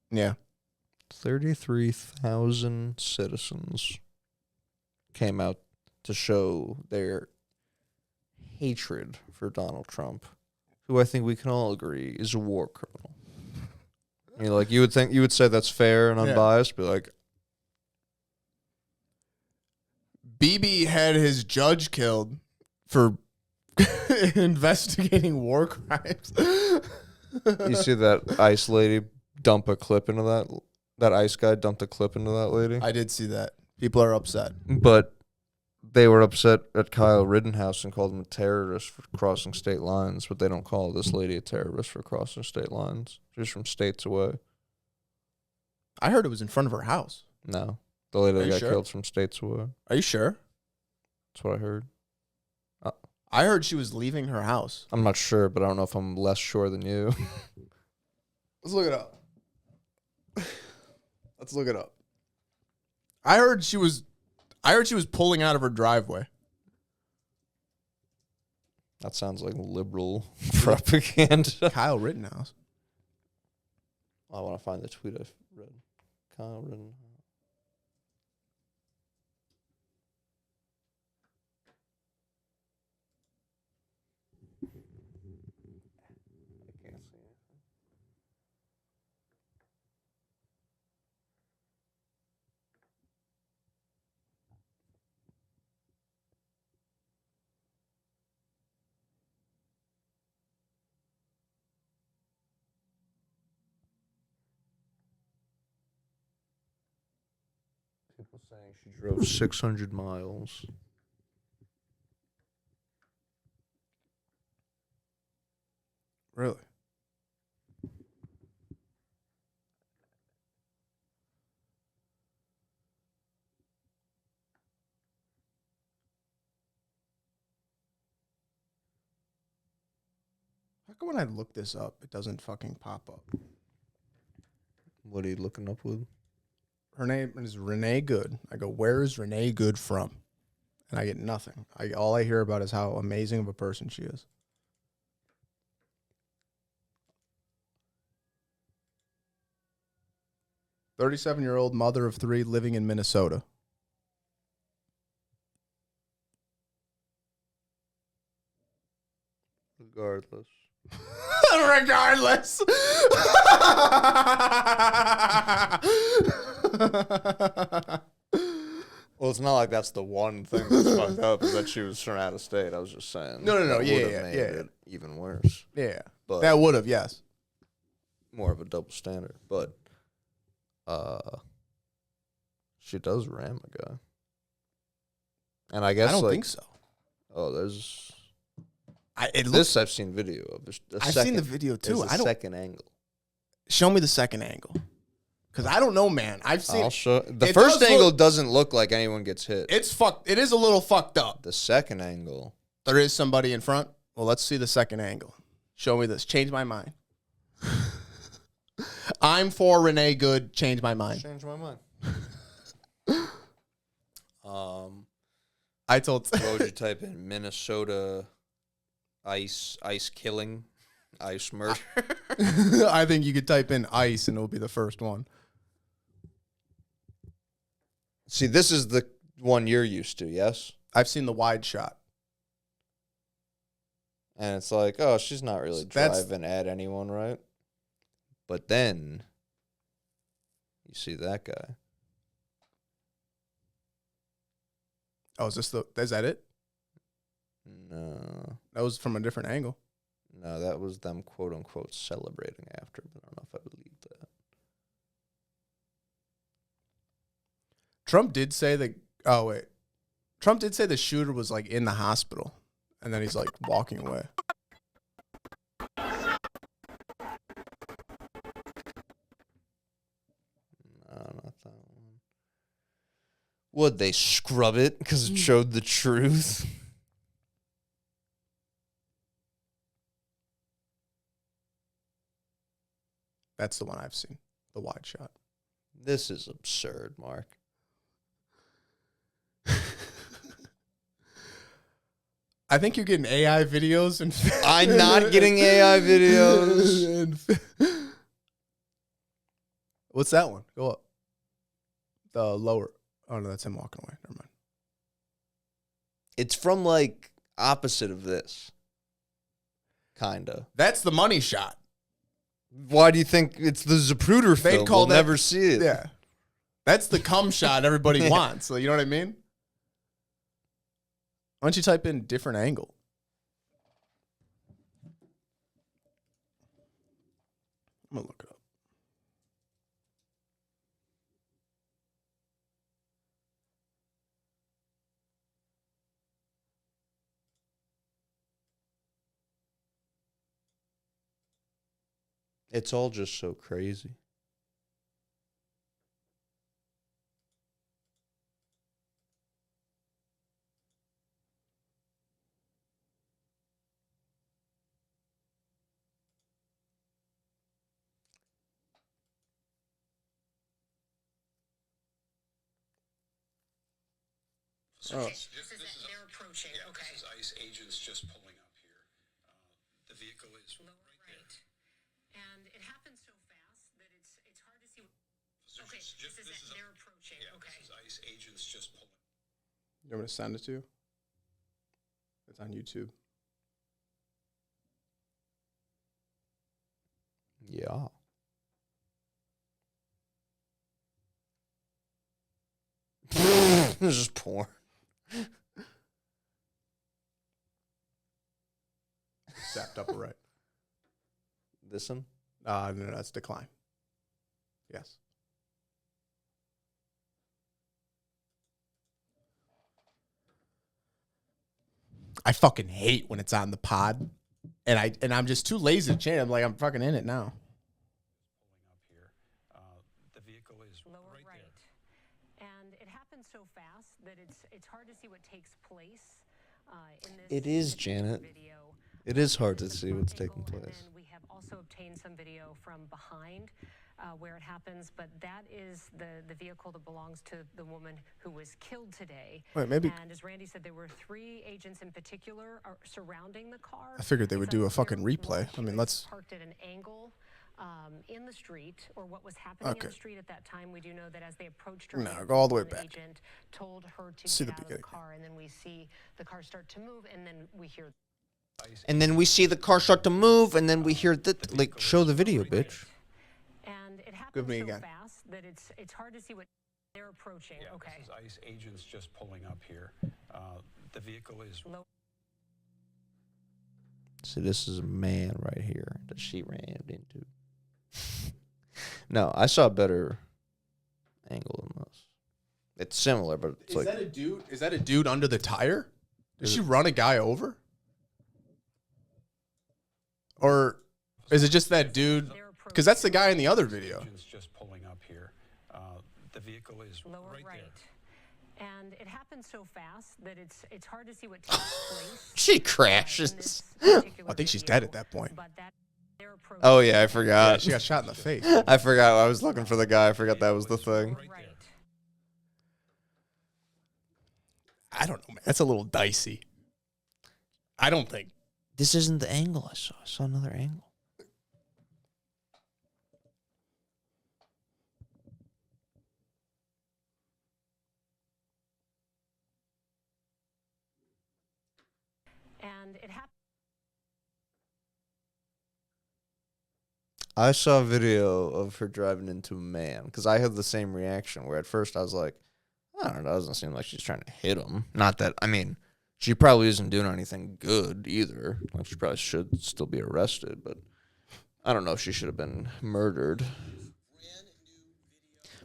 Yeah. 33,000 citizens came out to show their hatred for Donald Trump, who I think we can all agree is a war criminal. I mean, like, you would say that's fair and unbiased, but like, Bibi had his judge killed for investigating war crimes. you see that ICE lady dump a clip into that ICE guy dumped a clip into that lady. I did see that. People are upset. But they were upset at Kyle Rittenhouse and called him a terrorist for crossing state lines, but they don't call this lady a terrorist for crossing state lines. She's from states away. I heard it was in front of her house. No. The lady that got sure? killed from states away. Are you sure? That's what I heard. I heard she was leaving her house. I'm not sure, but I don't know if I'm less sure than you. Let's look it up. Let's look it up. I heard she was pulling out of her driveway. That sounds like liberal propaganda. Kyle Rittenhouse. I want to find the tweet I read. Kyle Rittenhouse. was saying she drove 600 miles. Really? How come when I look this up, it doesn't fucking pop up? What are you looking up with? Her name is Renee Good. I go, where is Renee Good from? And I get nothing. All I hear about is how amazing of a person she is. 37-year-old mother of 3 living in Minnesota. Regardless. Regardless. Well, it's not like that's the one thing that's fucked up is that she was from out of state. I was just saying. No. That Yeah, would've yeah, made yeah. it even worse. Yeah. But That would have, yes. more of a double standard. But she does ram a guy. And I guess I don't think so. Oh, there's It looks, this I've seen video of. I've seen the video too. There's a second angle. Show me the second angle. Because I don't know, man. I've seen I'll show. The it first does angle look- doesn't look like anyone gets hit. it's fucked. It is a little fucked up. The second angle. There is somebody in front. Well, let's see the second angle. Show me this. Change my mind. I'm for Renee Good. Change my mind. Change my mind. I told. What would you type in? Minnesota ice killing, ice murder. I think you could type in ice and it'll be the first one. See, this is the one you're used to, yes? I've seen the wide shot. And it's like, oh, she's not really That's- driving at anyone, right? But then you see that guy. Oh, is that it? No. That was from a different angle. No, that was them quote unquote celebrating after, but I don't know if I believe that. Trump did say that. Oh wait, Trump did say the shooter was like in the hospital, and then he's like walking away. No, not that one. Would they scrub it because it showed the truth? That's the one I've seen. The wide shot. This is absurd, Mark. I think you're getting AI videos and I'm not getting AI videos. What's that one? Go up. The lower. Oh no, that's him walking away. Never mind. It's from like opposite of this. Kinda. That's the money shot. Why do you think it's the Zapruder They'd film? call We'll that- never see it. Yeah. That's the cum shot everybody wants. So you know what I mean? Why don't you type in different angle? I'm gonna look it up. It's all just so crazy. Oh. They're approaching. Okay. This is ICE agents just pulling up here. The vehicle is Lower right. And it happens so fast that it's hard to see. Okay. They're approaching. Okay. This is ICE agents just pulling. You want me to send it to you? It's on YouTube. Yeah. This is porn. Zapped upper right. This one? No, that's decline. Yes. I fucking hate when it's on the pod, and I'm just too lazy to change. I'm like, I'm fucking in it now. The vehicle is Lower right right. there. And it happens so fast that it's hard to see what takes place in this. It is, particular Janet. Video. It is hard to There's the see front what's taking angle, place. And then we have also obtained some video from behind where it happens, but that is the vehicle that belongs to the woman who was killed today. Wait, maybe. And as Randy said, there were 3 agents in particular surrounding the car. I figured they would It's do a unclear fucking why replay. she I mean, was let's. parked at an angle in the street, or what was happening in the street at that time. We do know that as they approached her, No, go all the way an back. Agent told her to See get the out of the beginning. car, and then we see the car start to move, and then we hear. And then we see the car start to move, and then we hear that, like, show the video, bitch. And it happens Give me so again. fast that it's hard to see what they're approaching. Yeah, Okay. this is ICE agents just pulling up here. The vehicle is Low. See, this is a man right here that she ran into. No, I saw a better angle than this. It's similar, but it's like that a dude? Is that a dude under the tire? Did Is she run a guy over? Or is it just that dude? Because that's the guy in the other video. agents just pulling up here. The vehicle is Lower right right. there. And it happens so fast that it's hard to see what takes place. she in crashes. this particular I think she's video, dead at that point. But that they're approaching. Oh yeah, I Yeah, forgot. she got shot in the face. I forgot. I was looking for the guy. I forgot that was the thing. Right. I don't know, man. That's a little dicey. I don't think. This isn't the angle I saw. I saw another angle. And it happens. I saw a video of her driving into a man because I had the same reaction where at first I was like, I don't know, it doesn't seem like she's trying to hit him. Not that, I mean, she probably isn't doing anything good either. Like, she probably should still be arrested, but I don't know if she should have been murdered.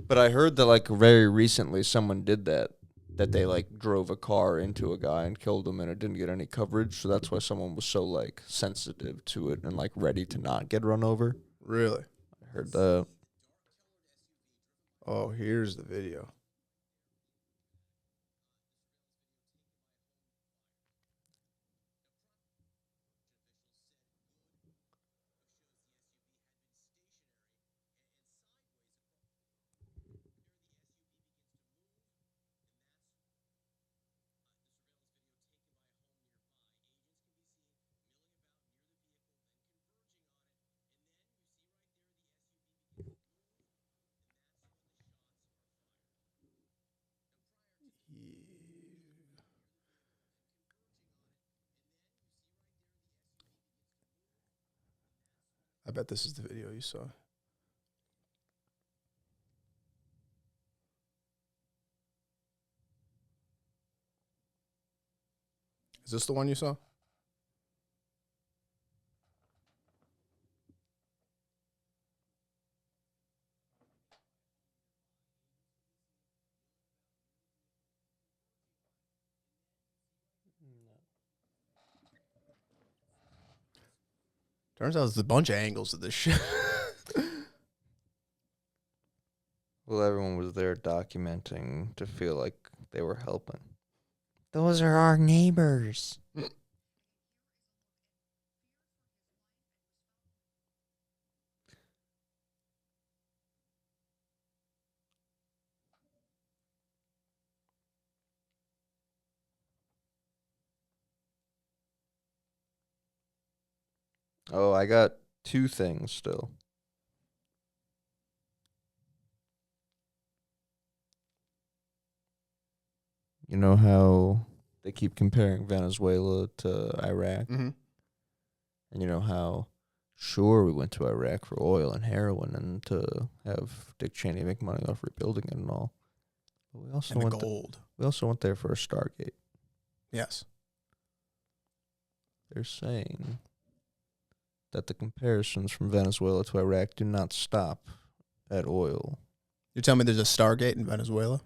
But I heard that, like, very recently someone did that they, like, drove a car into a guy and killed him and it didn't get any coverage. So that's why someone was so, like, sensitive to it and, like, ready to not get run over. Really? I heard that. Oh, here's the video. I bet this is the video you saw. Is this the one you saw? Turns out there's a bunch of angles of this shit. Well, everyone was there documenting to feel like they were helping. Those are our neighbors. Oh, I got 2 things still. You know how they keep comparing Venezuela to Iraq? Mm-hmm. And you know how, sure, we went to Iraq for oil and heroin and to have Dick Cheney make money off rebuilding it and all. But we also And the went gold. we also went there for a Stargate. Yes. They're saying that the comparisons from Venezuela to Iraq do not stop at oil. You're telling me there's a Stargate in Venezuela?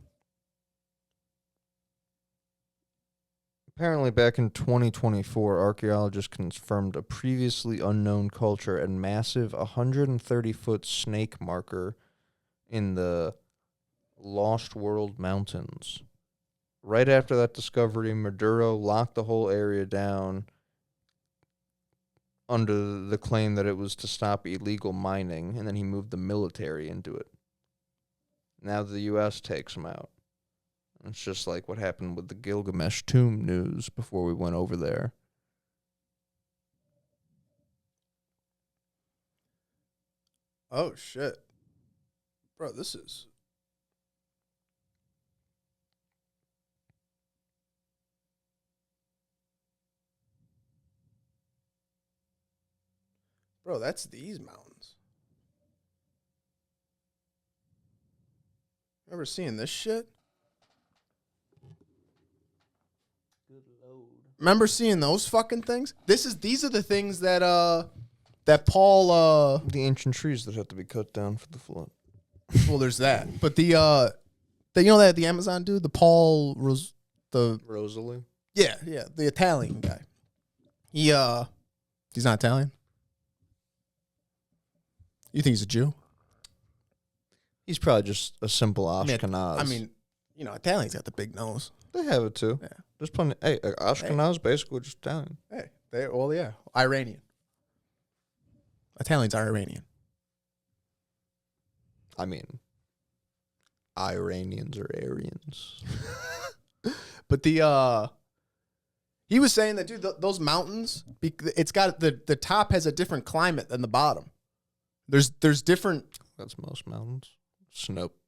Apparently, back in 2024, archaeologists confirmed a previously unknown culture and massive 130-foot snake marker in the Lost World Mountains. Right after that discovery, Maduro locked the whole area down under the claim that it was to stop illegal mining, and then he moved the military into it. Now the U.S. takes him out. It's just like what happened with the Gilgamesh tomb news before we went over there. Oh, shit. Bro, this is... Bro, that's these mountains. Ever seeing this shit? Remember seeing those fucking things? These are the things that that Paul The ancient trees that have to be cut down for the flood. well, there's that. But you know that the Amazon dude, the Paul Rosalie? yeah, the Italian guy. He's not Italian? You think he's a Jew? He's probably just a simple Ashkenaz. I mean, Italians got the big nose. they have it too. Yeah. There's plenty. Hey, Ashkenaz basically just Italian. Hey, yeah, Iranian. Italians are Iranian. I mean, Iranians are Aryans. But he was saying that, dude, those mountains, it's got the top has a different climate than the bottom. There's different. That's most mountains.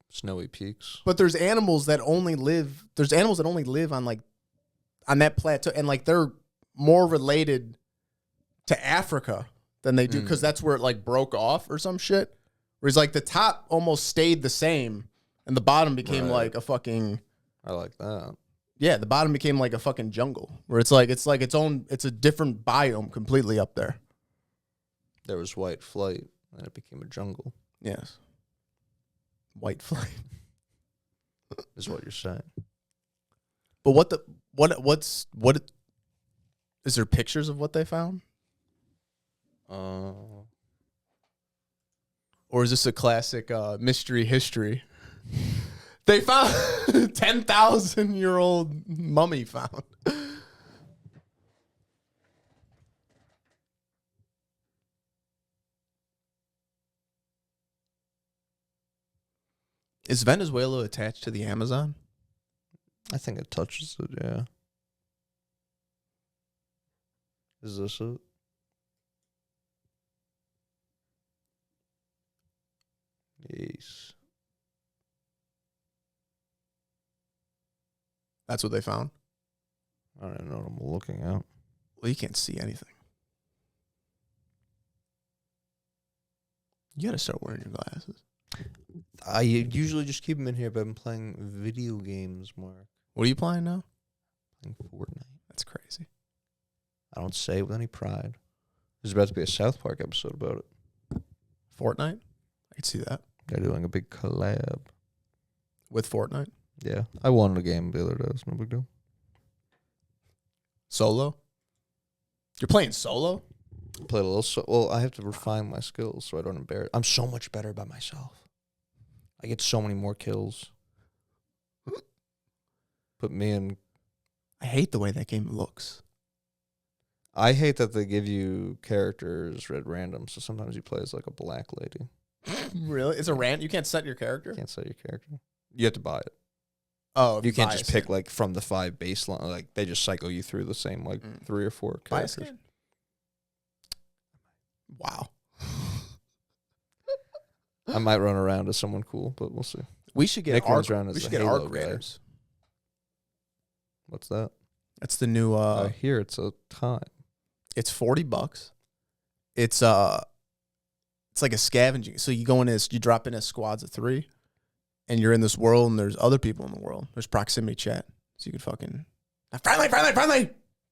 Snowy peaks. But there's animals that only live. There's animals that only live on that plateau, and they're more related to Africa than they do because that's where it broke off or some shit. Whereas the top almost stayed the same, and the bottom became like a fucking. I like that. Yeah, the bottom became like a fucking jungle where it's its own. It's a different biome completely up there. There was white flight, and it became a jungle. Yes. White flame. Is what you're saying. But what is there pictures of what they found? Or is this a classic mystery history? They found 10,000-year-old mummy found. Is Venezuela attached to the Amazon? I think it touches it, yeah. Is this it? Yes. That's what they found? I don't even know what I'm looking at. Well, you can't see anything. You gotta start wearing your glasses. I usually just keep them in here, but I'm playing video games, Mark. What are you playing now? Playing Fortnite. That's crazy. I don't say it with any pride. There's about to be a South Park episode about it. Fortnite? I could see that. They're doing a big collab. With Fortnite? Yeah. I won the game the other day. It's no big deal. Solo? You're playing solo? Played a little. Well, I have to refine my skills so I don't embarrass. I'm so much better by myself. I get so many more kills. Put me in. I hate the way that game looks. I hate that they give you characters at random, so sometimes you play as like a black lady. Really? It's a rant? You can't set your character? You can't set your character. You have to buy it. Oh, You can't just pick like from the 5 baseline. Like they just cycle you through the same 3 or 4 buy a characters. skin? Wow. I might run around as someone cool, but we'll see. We should get Nick runs arc. around as We should the get Halo arc guy. raiders. What's that? That's the new. I hear it's a time. It's $40. It's like a scavenging. So you go in as you drop in as squads of 3, and you're in this world, and there's other people in the world. There's proximity chat, so you can fucking friendly.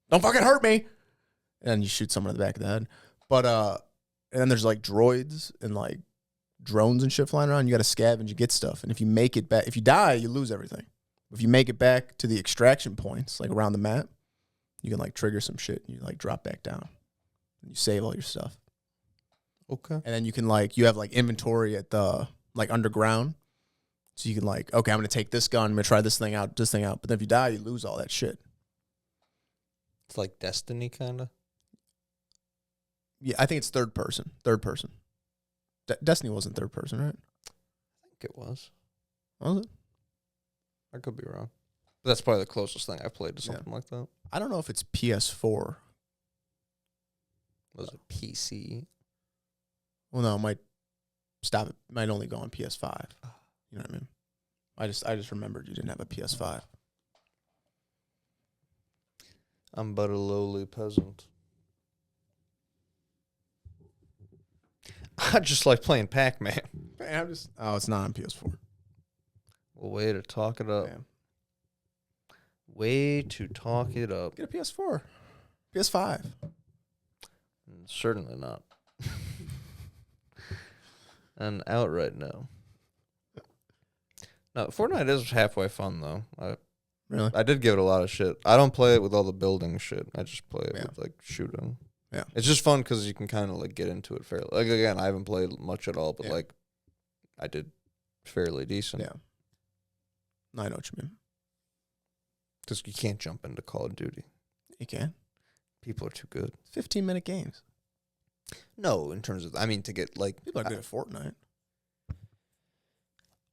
Don't fucking hurt me. And you shoot someone in the back of the head. But and then there's like droids and like drones and shit flying around. You got to scavenge, you get stuff, and if you make it back, if you die, you lose everything. If you make it back to the extraction points, like around the map, You can like trigger some shit. And you like drop back down. You save all your stuff. Okay. And then you can like, you have like inventory at the like underground. So you can like, okay, I'm going to take this gun. I'm going to try this thing out. But then if you die, you lose all that shit. It's like Destiny, kind of. Yeah, I think it's third person. Destiny wasn't third person, right? I think it was. Was it? I could be wrong. But that's probably the closest thing I've played to something like that. I don't know if it's PS4. Was it PC? Well, no, it might stop. It might only go on PS5. You know what I mean? I just remembered you didn't have a PS5. I'm but a lowly peasant. I just like playing Pac-Man. It's not on PS4. Well, way to talk it up. Damn. Way to talk it up. Get a PS4. PS5. Certainly not. And outright no. No, Fortnite is halfway fun, though. Really? I did give it a lot of shit. I don't play it with all the building shit. I just play it Yeah. with, like, shooting. Yeah. It's just fun because you can kind of, like, get into it fairly. Like, again, I haven't played much at all, but, Yeah. like, I did fairly decent. Yeah. I know what you mean. Because you can't jump into Call of Duty. You can. People are too good. 15-minute games. No, in terms of, I mean, to get, like... People are good at Fortnite.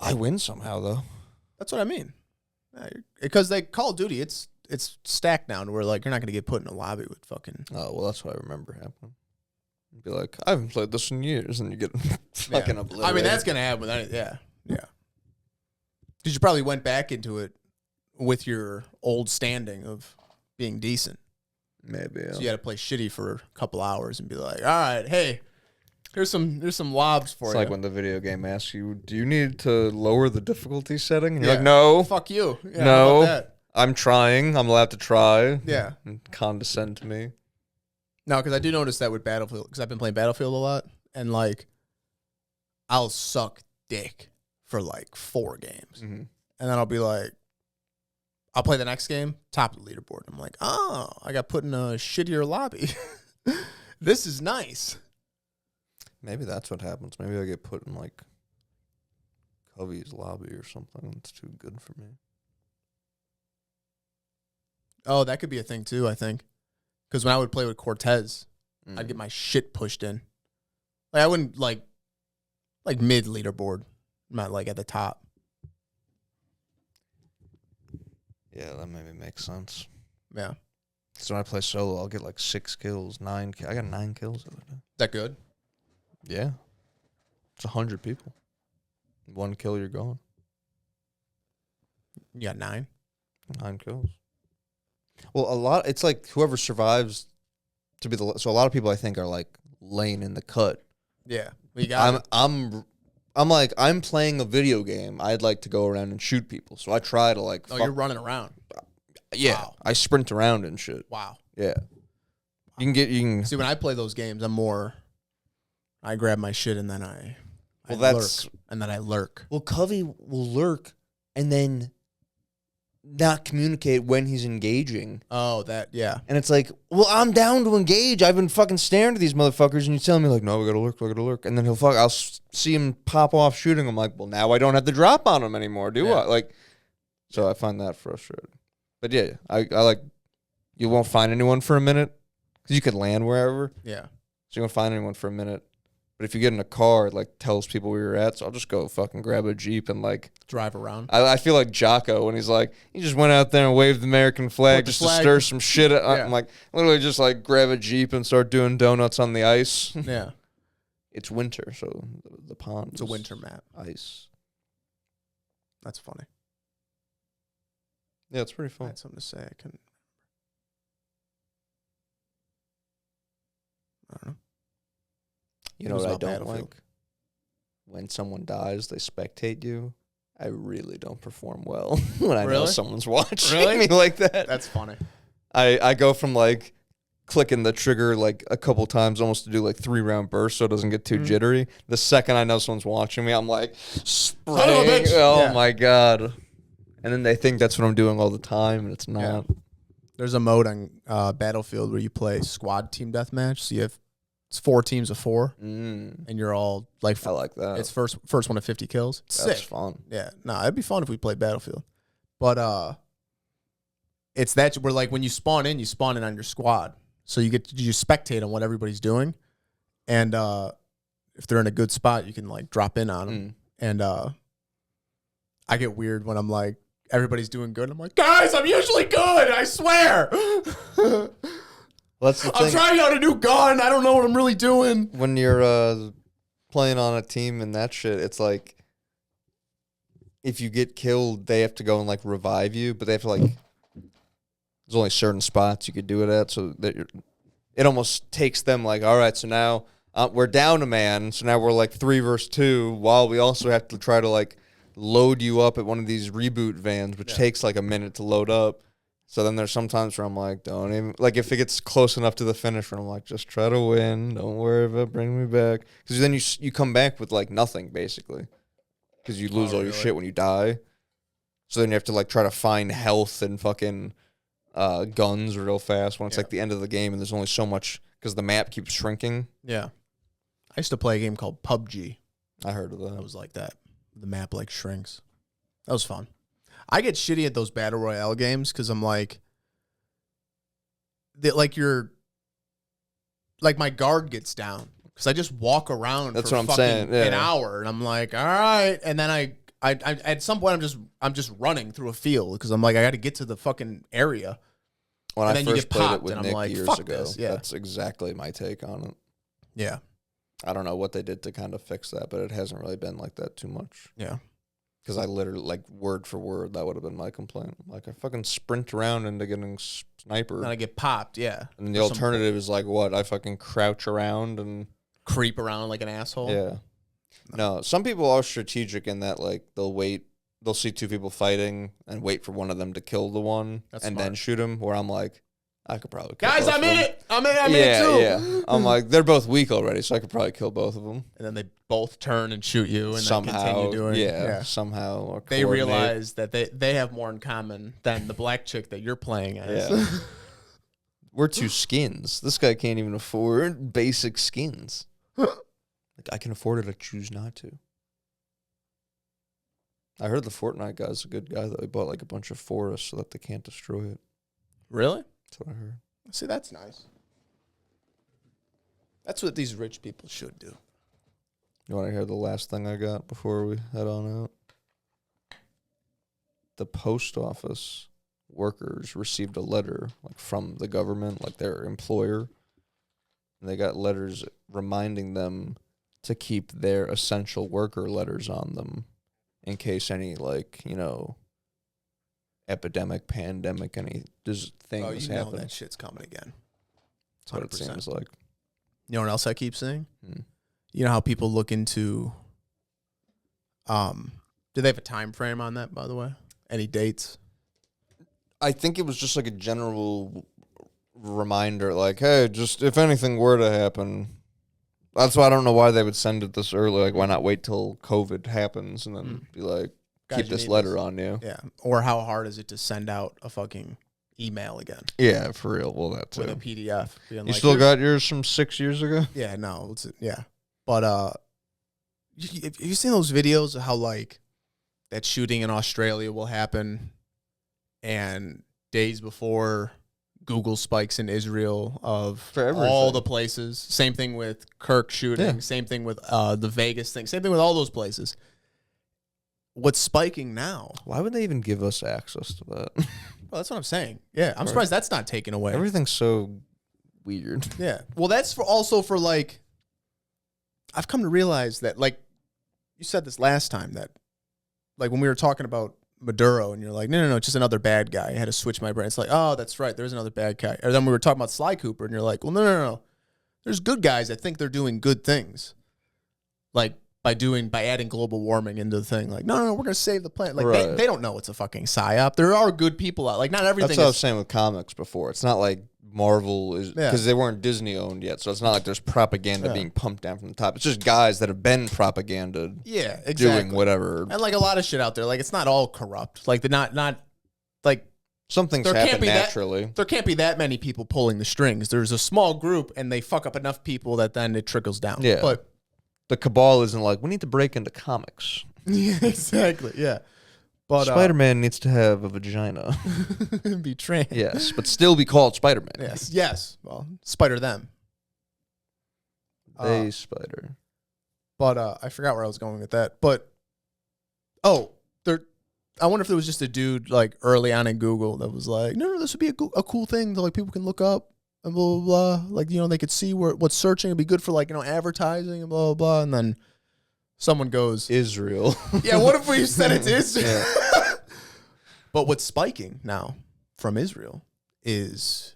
I win somehow, though. That's what I mean. Because they Call of Duty, it's stacked now to where like you're not gonna get put in a lobby with fucking. Oh, well, that's what I remember happening. You'd be like, I haven't played this in years, and you get fucking obliterated. I mean, that's gonna happen with any. Yeah. Because you probably went back into it with your old standing of being decent. Maybe. Yeah. So you had to play shitty for a couple hours and be like, all right, hey, here's some lobs for It's you. like when the video game asks you, do you need to lower the difficulty setting? And you're Yeah. like, no. Fuck you. Yeah, how No. about that? I'm trying. I'm allowed to try. Yeah. And condescend to me. No, because I do notice that with Battlefield, because I've been playing Battlefield a lot, and like, I'll suck dick for like 4 games. Mm-hmm. And then I'll be like, I'll play the next game, top of the leaderboard. I'm like, oh, I got put in a shittier lobby. This is nice. Maybe that's what happens. Maybe I get put in like Covey's lobby or something. It's too good for me. Oh, that could be a thing too, I think. Because when I would play with Cortez, I'd get my shit pushed in. Like I wouldn't like mid leaderboard, not like at the top. Yeah, that maybe makes sense. Yeah. So when I play solo, I'll get like 6 kills, 9 kills. I got 9 kills the other day. That good? Yeah. It's 100 people. 1 kill, you're gone. You got 9? 9 kills. Well, it's like whoever survives to be so a lot of people I think are like laying in the cut. Yeah. Well, you got I'm like, I'm playing a video game. I'd like to go around and shoot people. So I try to like... you're running around. Yeah. Wow. I sprint around and shit. Wow. Yeah. You can... See, when I play those games, I'm more... I grab my shit and then I that's... lurk. And then I lurk. Well, Covey will lurk and then not communicate when he's engaging. Oh, that, yeah. And it's like, well, I'm down to engage. I've been fucking staring at these motherfuckers, and you tell me like, no, we gotta lurk. And then I'll see him pop off shooting. I'm like, well, now I don't have to drop on him anymore, do I? Like, so I find that frustrating. But yeah, I like, you won't find anyone for a minute because you could land wherever. Yeah. So you won't find anyone for a minute. But if you get in a car, it like tells people where you're at. So I'll just go fucking grab a Jeep and like drive around. I feel like Jocko when he's like, he just went out there and waved the American flag just to stir some shit. I'm like, literally just like grab a Jeep and start doing donuts on the ice. Yeah. It's winter, so the pond It's a winter map. Ice. That's funny. Yeah, it's pretty I fun. had something to say. I couldn't. I don't know. You know what I don't like? When someone dies, they spectate you. I really don't perform well when I know someone's watching me like that. That's funny. I go from like clicking the trigger like a couple times almost to do like 3-round bursts so it doesn't get too jittery. The second I know someone's watching me, I'm like, spraying. Oh my God. And then they think that's what I'm doing all the time, and it's not. There's a mode on Battlefield where you play squad team deathmatch. So it's 4 teams of 4, and you're all like. I like that. It's first one to 50 kills. That's Sick. fun. Yeah, no, it'd be fun if we played Battlefield, but it's that where like when you spawn in on your squad, so you spectate on what everybody's doing, and if they're in a good spot, you can like drop in on them, and I get weird when I'm like everybody's doing good. I'm like, guys, I'm usually good. I swear. That's the thing. I'm trying out a new gun. I don't know what I'm really doing. When you're playing on a team and that shit, it's like if you get killed, they have to go and like revive you, but they have to like. There's only certain spots you could do it at, so that it almost takes them like, all right, so now we're down a man, so now we're like 3 versus 2, while we also have to try to like load you up at one of these reboot vans, which takes like a minute to load up. So then there's sometimes where I'm like, don't even, like if it gets close enough to the finish where I'm like, just try to win, don't worry about bringing me back. Because then you come back with like nothing, basically. Because you lose all your shit when you die. So then you have to like try to find health and fucking guns real fast when it's like the end of the game and there's only so much because the map keeps shrinking. Yeah. I used to play a game called PUBG. I heard of that. It was like that. The map like shrinks. That was fun. I get shitty at those battle royale games because I'm like, my guard gets down because I just walk around. That's for what I'm fucking saying. Yeah. An hour, and I'm like, all right, and then I at some point I'm just running through a field because I'm like I got to get to the fucking area. When and I then first played it with and Nick I'm like, years fuck ago, this. Yeah. that's exactly my take on it. Yeah. I don't know what they did to kind of fix that, but it hasn't really been like that too much. Yeah. Because I literally, like, word for word, that would have been my complaint. Like, I fucking sprint around into getting sniper. And I get popped, yeah. And then the alternative is, like, what? I fucking crouch around and... creep around like an asshole? Yeah. No, some people are strategic in that, like, they'll see 2 people fighting and wait for one of them to kill the one and then shoot him, where I'm like, I could probably kill guys, both I'm of in them. it. I'm in it too. Yeah. I'm like, they're both weak already, so I could probably kill both of them. And then they both turn and shoot you and Somehow, then continue doing yeah. Somehow. Or they coordinate. realize that they have more in common than the black chick that you're playing as. Yeah. We're 2 skins. This guy can't even afford basic skins. Like, I can afford it, I choose not to. I heard the Fortnite guy's a good guy, though. He bought like a bunch of forests so that they can't destroy it. Really? That's what I heard. See, that's nice. That's what these rich people should do. You want to hear the last thing I got before we head on out? The post office workers received a letter like from the government, like their employer. And they got letters reminding them to keep their essential worker letters on them in case any, like, you know, epidemic, pandemic, any things happen. That shit's coming again. That's what it 100%. seems like. You know what else I keep seeing? You know how people look into do they have a time frame on that, by the way? Any dates? I think it was just like a general reminder, like, hey, just if anything were to happen. That's why I don't know why they would send it this early. Like, why not wait till COVID happens and then be like, Guys, keep you this need letter this. on you. Yeah. Or how hard is it to send out a fucking email again Yeah, for real. Well, that's with it. a PDF? Being You like, still "Here's-" got yours from 6 years ago? Yeah, no, yeah. But have you seen those videos of how like that shooting in Australia will happen and days before Google spikes in Israel of For all everything. the places. Same thing with Kirk shooting. Yeah. Same thing with the Vegas thing. Same thing with all those places. What's spiking now? Why would they even give us access to that? Well, that's what I'm saying. Yeah, I'm surprised that's not taken away. Everything's so weird. Yeah. Well, that's also for like, I've come to realize that, like, you said this last time that, like, when we were talking about Maduro and you're like, no, it's just another bad guy. I had to switch my brain. It's like, oh, that's right. There's another bad guy. Or then we were talking about Sly Cooper and you're like, well, no. There's good guys that think they're doing good things. Like, by adding global warming into the thing. Like, no, we're going to save the planet. Like, Right. they don't know it's a fucking psyop. There are good people out. Like, not everything That's what I was is. saying with comics before. It's not like Marvel is, because they weren't Disney owned yet, so it's not like there's propaganda being pumped down from the top. It's just guys that have been propaganded Yeah, exactly. doing whatever. And like a lot of shit out there, like it's not all corrupt. Like they're not like Something's There can't happened be naturally. there can't be that many people pulling the strings. There's a small group, and they fuck up enough people that then it trickles down. Yeah. But The cabal isn't like, we need to break into comics. yeah, exactly. Yeah. But Spider-Man needs to have a vagina. be trans. Yes, but still be called Spider-Man. Yes. Yes. Well, spider them. They spider. But I forgot where I was going with that. But I wonder if there was just a dude like early on in Google that was like, no, this would be a cool thing that like people can look up and blah blah blah. Like they could see what's searching. It'd be good for like advertising and blah blah blah. And then someone goes, Israel. yeah, what if we said it's Israel? Yeah. But what's spiking now from Israel is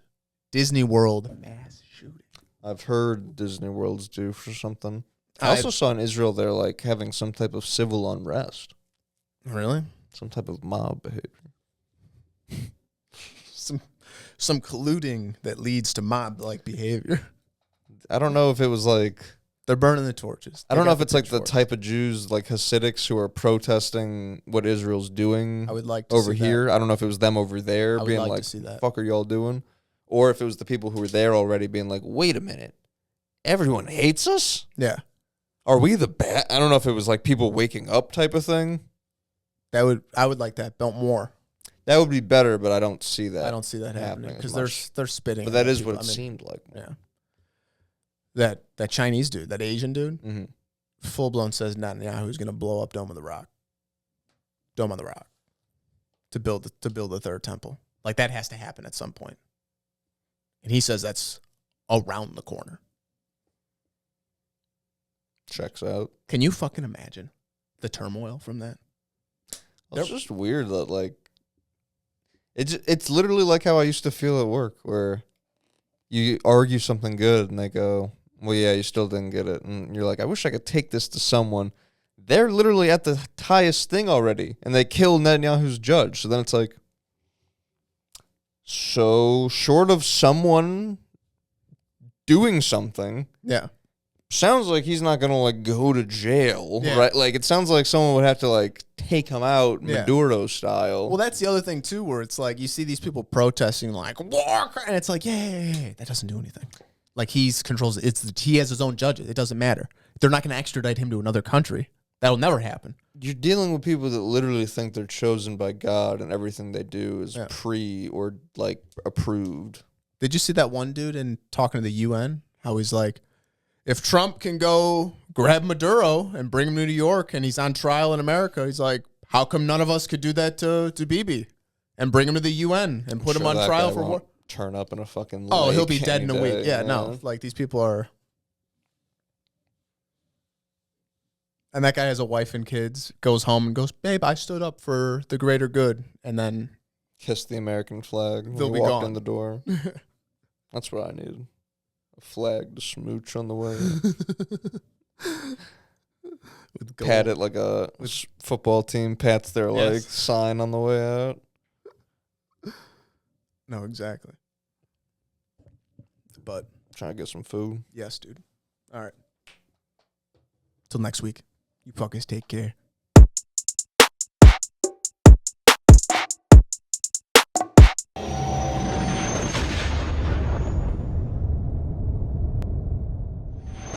Disney World mass shooting. I've heard Disney World's due for something. I also saw in Israel they're like having some type of civil unrest. Really? Some type of mob behavior. Some colluding that leads to mob-like behavior. I don't know if it was like... They're burning the torches. I don't know if it's like the type of Jews, like Hasidics, who are protesting what Israel's doing I would like to over see here. I don't know if it was them over there I would being like to like, see that. fuck are y'all doing? Or if it was the people who were there already being like, wait a minute. Everyone hates us? Yeah. Are we the bad? I don't know if it was like people waking up type of thing. I would like that built more. That would be better, but I don't see that. I don't see that happening because they're spitting. But that at is people. what it seemed like. Yeah. That Chinese dude, that Asian dude, Mm-hmm. full blown says Netanyahu's going to blow up Dome of the Rock. Dome of the Rock. To build the third temple. Like that has to happen at some point. And he says that's around the corner. Checks out. Can you fucking imagine the turmoil from that? It's just weird that like it's literally like how I used to feel at work, where you argue something good and they go, well, yeah, you still didn't get it, and you're like, I wish I could take this to someone. They're literally at the highest thing already, and they kill Netanyahu's judge. So then it's like, so short of someone doing something, Yeah. sounds like he's not gonna like go to jail, Yeah. right? Like it sounds like someone would have to like take him out Yeah. Maduro style. Well, that's the other thing too, where it's like you see these people protesting like war, and it's like, yeah, that doesn't do anything. Like he has his own judges. It doesn't matter. They're not going to extradite him to another country. That'll never happen. You're dealing with people that literally think they're chosen by God and everything they do is pre or like approved. Did you see that one dude in talking to the UN? How he's like, if Trump can go grab Maduro and bring him to New York and he's on trial in America, he's like, how come none of us could do that to Bibi and bring him to the UN and put him on trial for war? Turn up in a fucking Oh, lake he'll be dead in a any week. day, Yeah, no. Like these people are. And that guy has a wife and kids, goes home and goes, babe, I stood up for the greater good. And then kiss the American flag when They'll you be walked gone. in the door. That's what I needed. A flag to smooch on the way. Pat it like a football team pats their like sign on the way out. No, exactly. But Trying to get some food. yes, dude. All right. Till next week. You fuckers take care.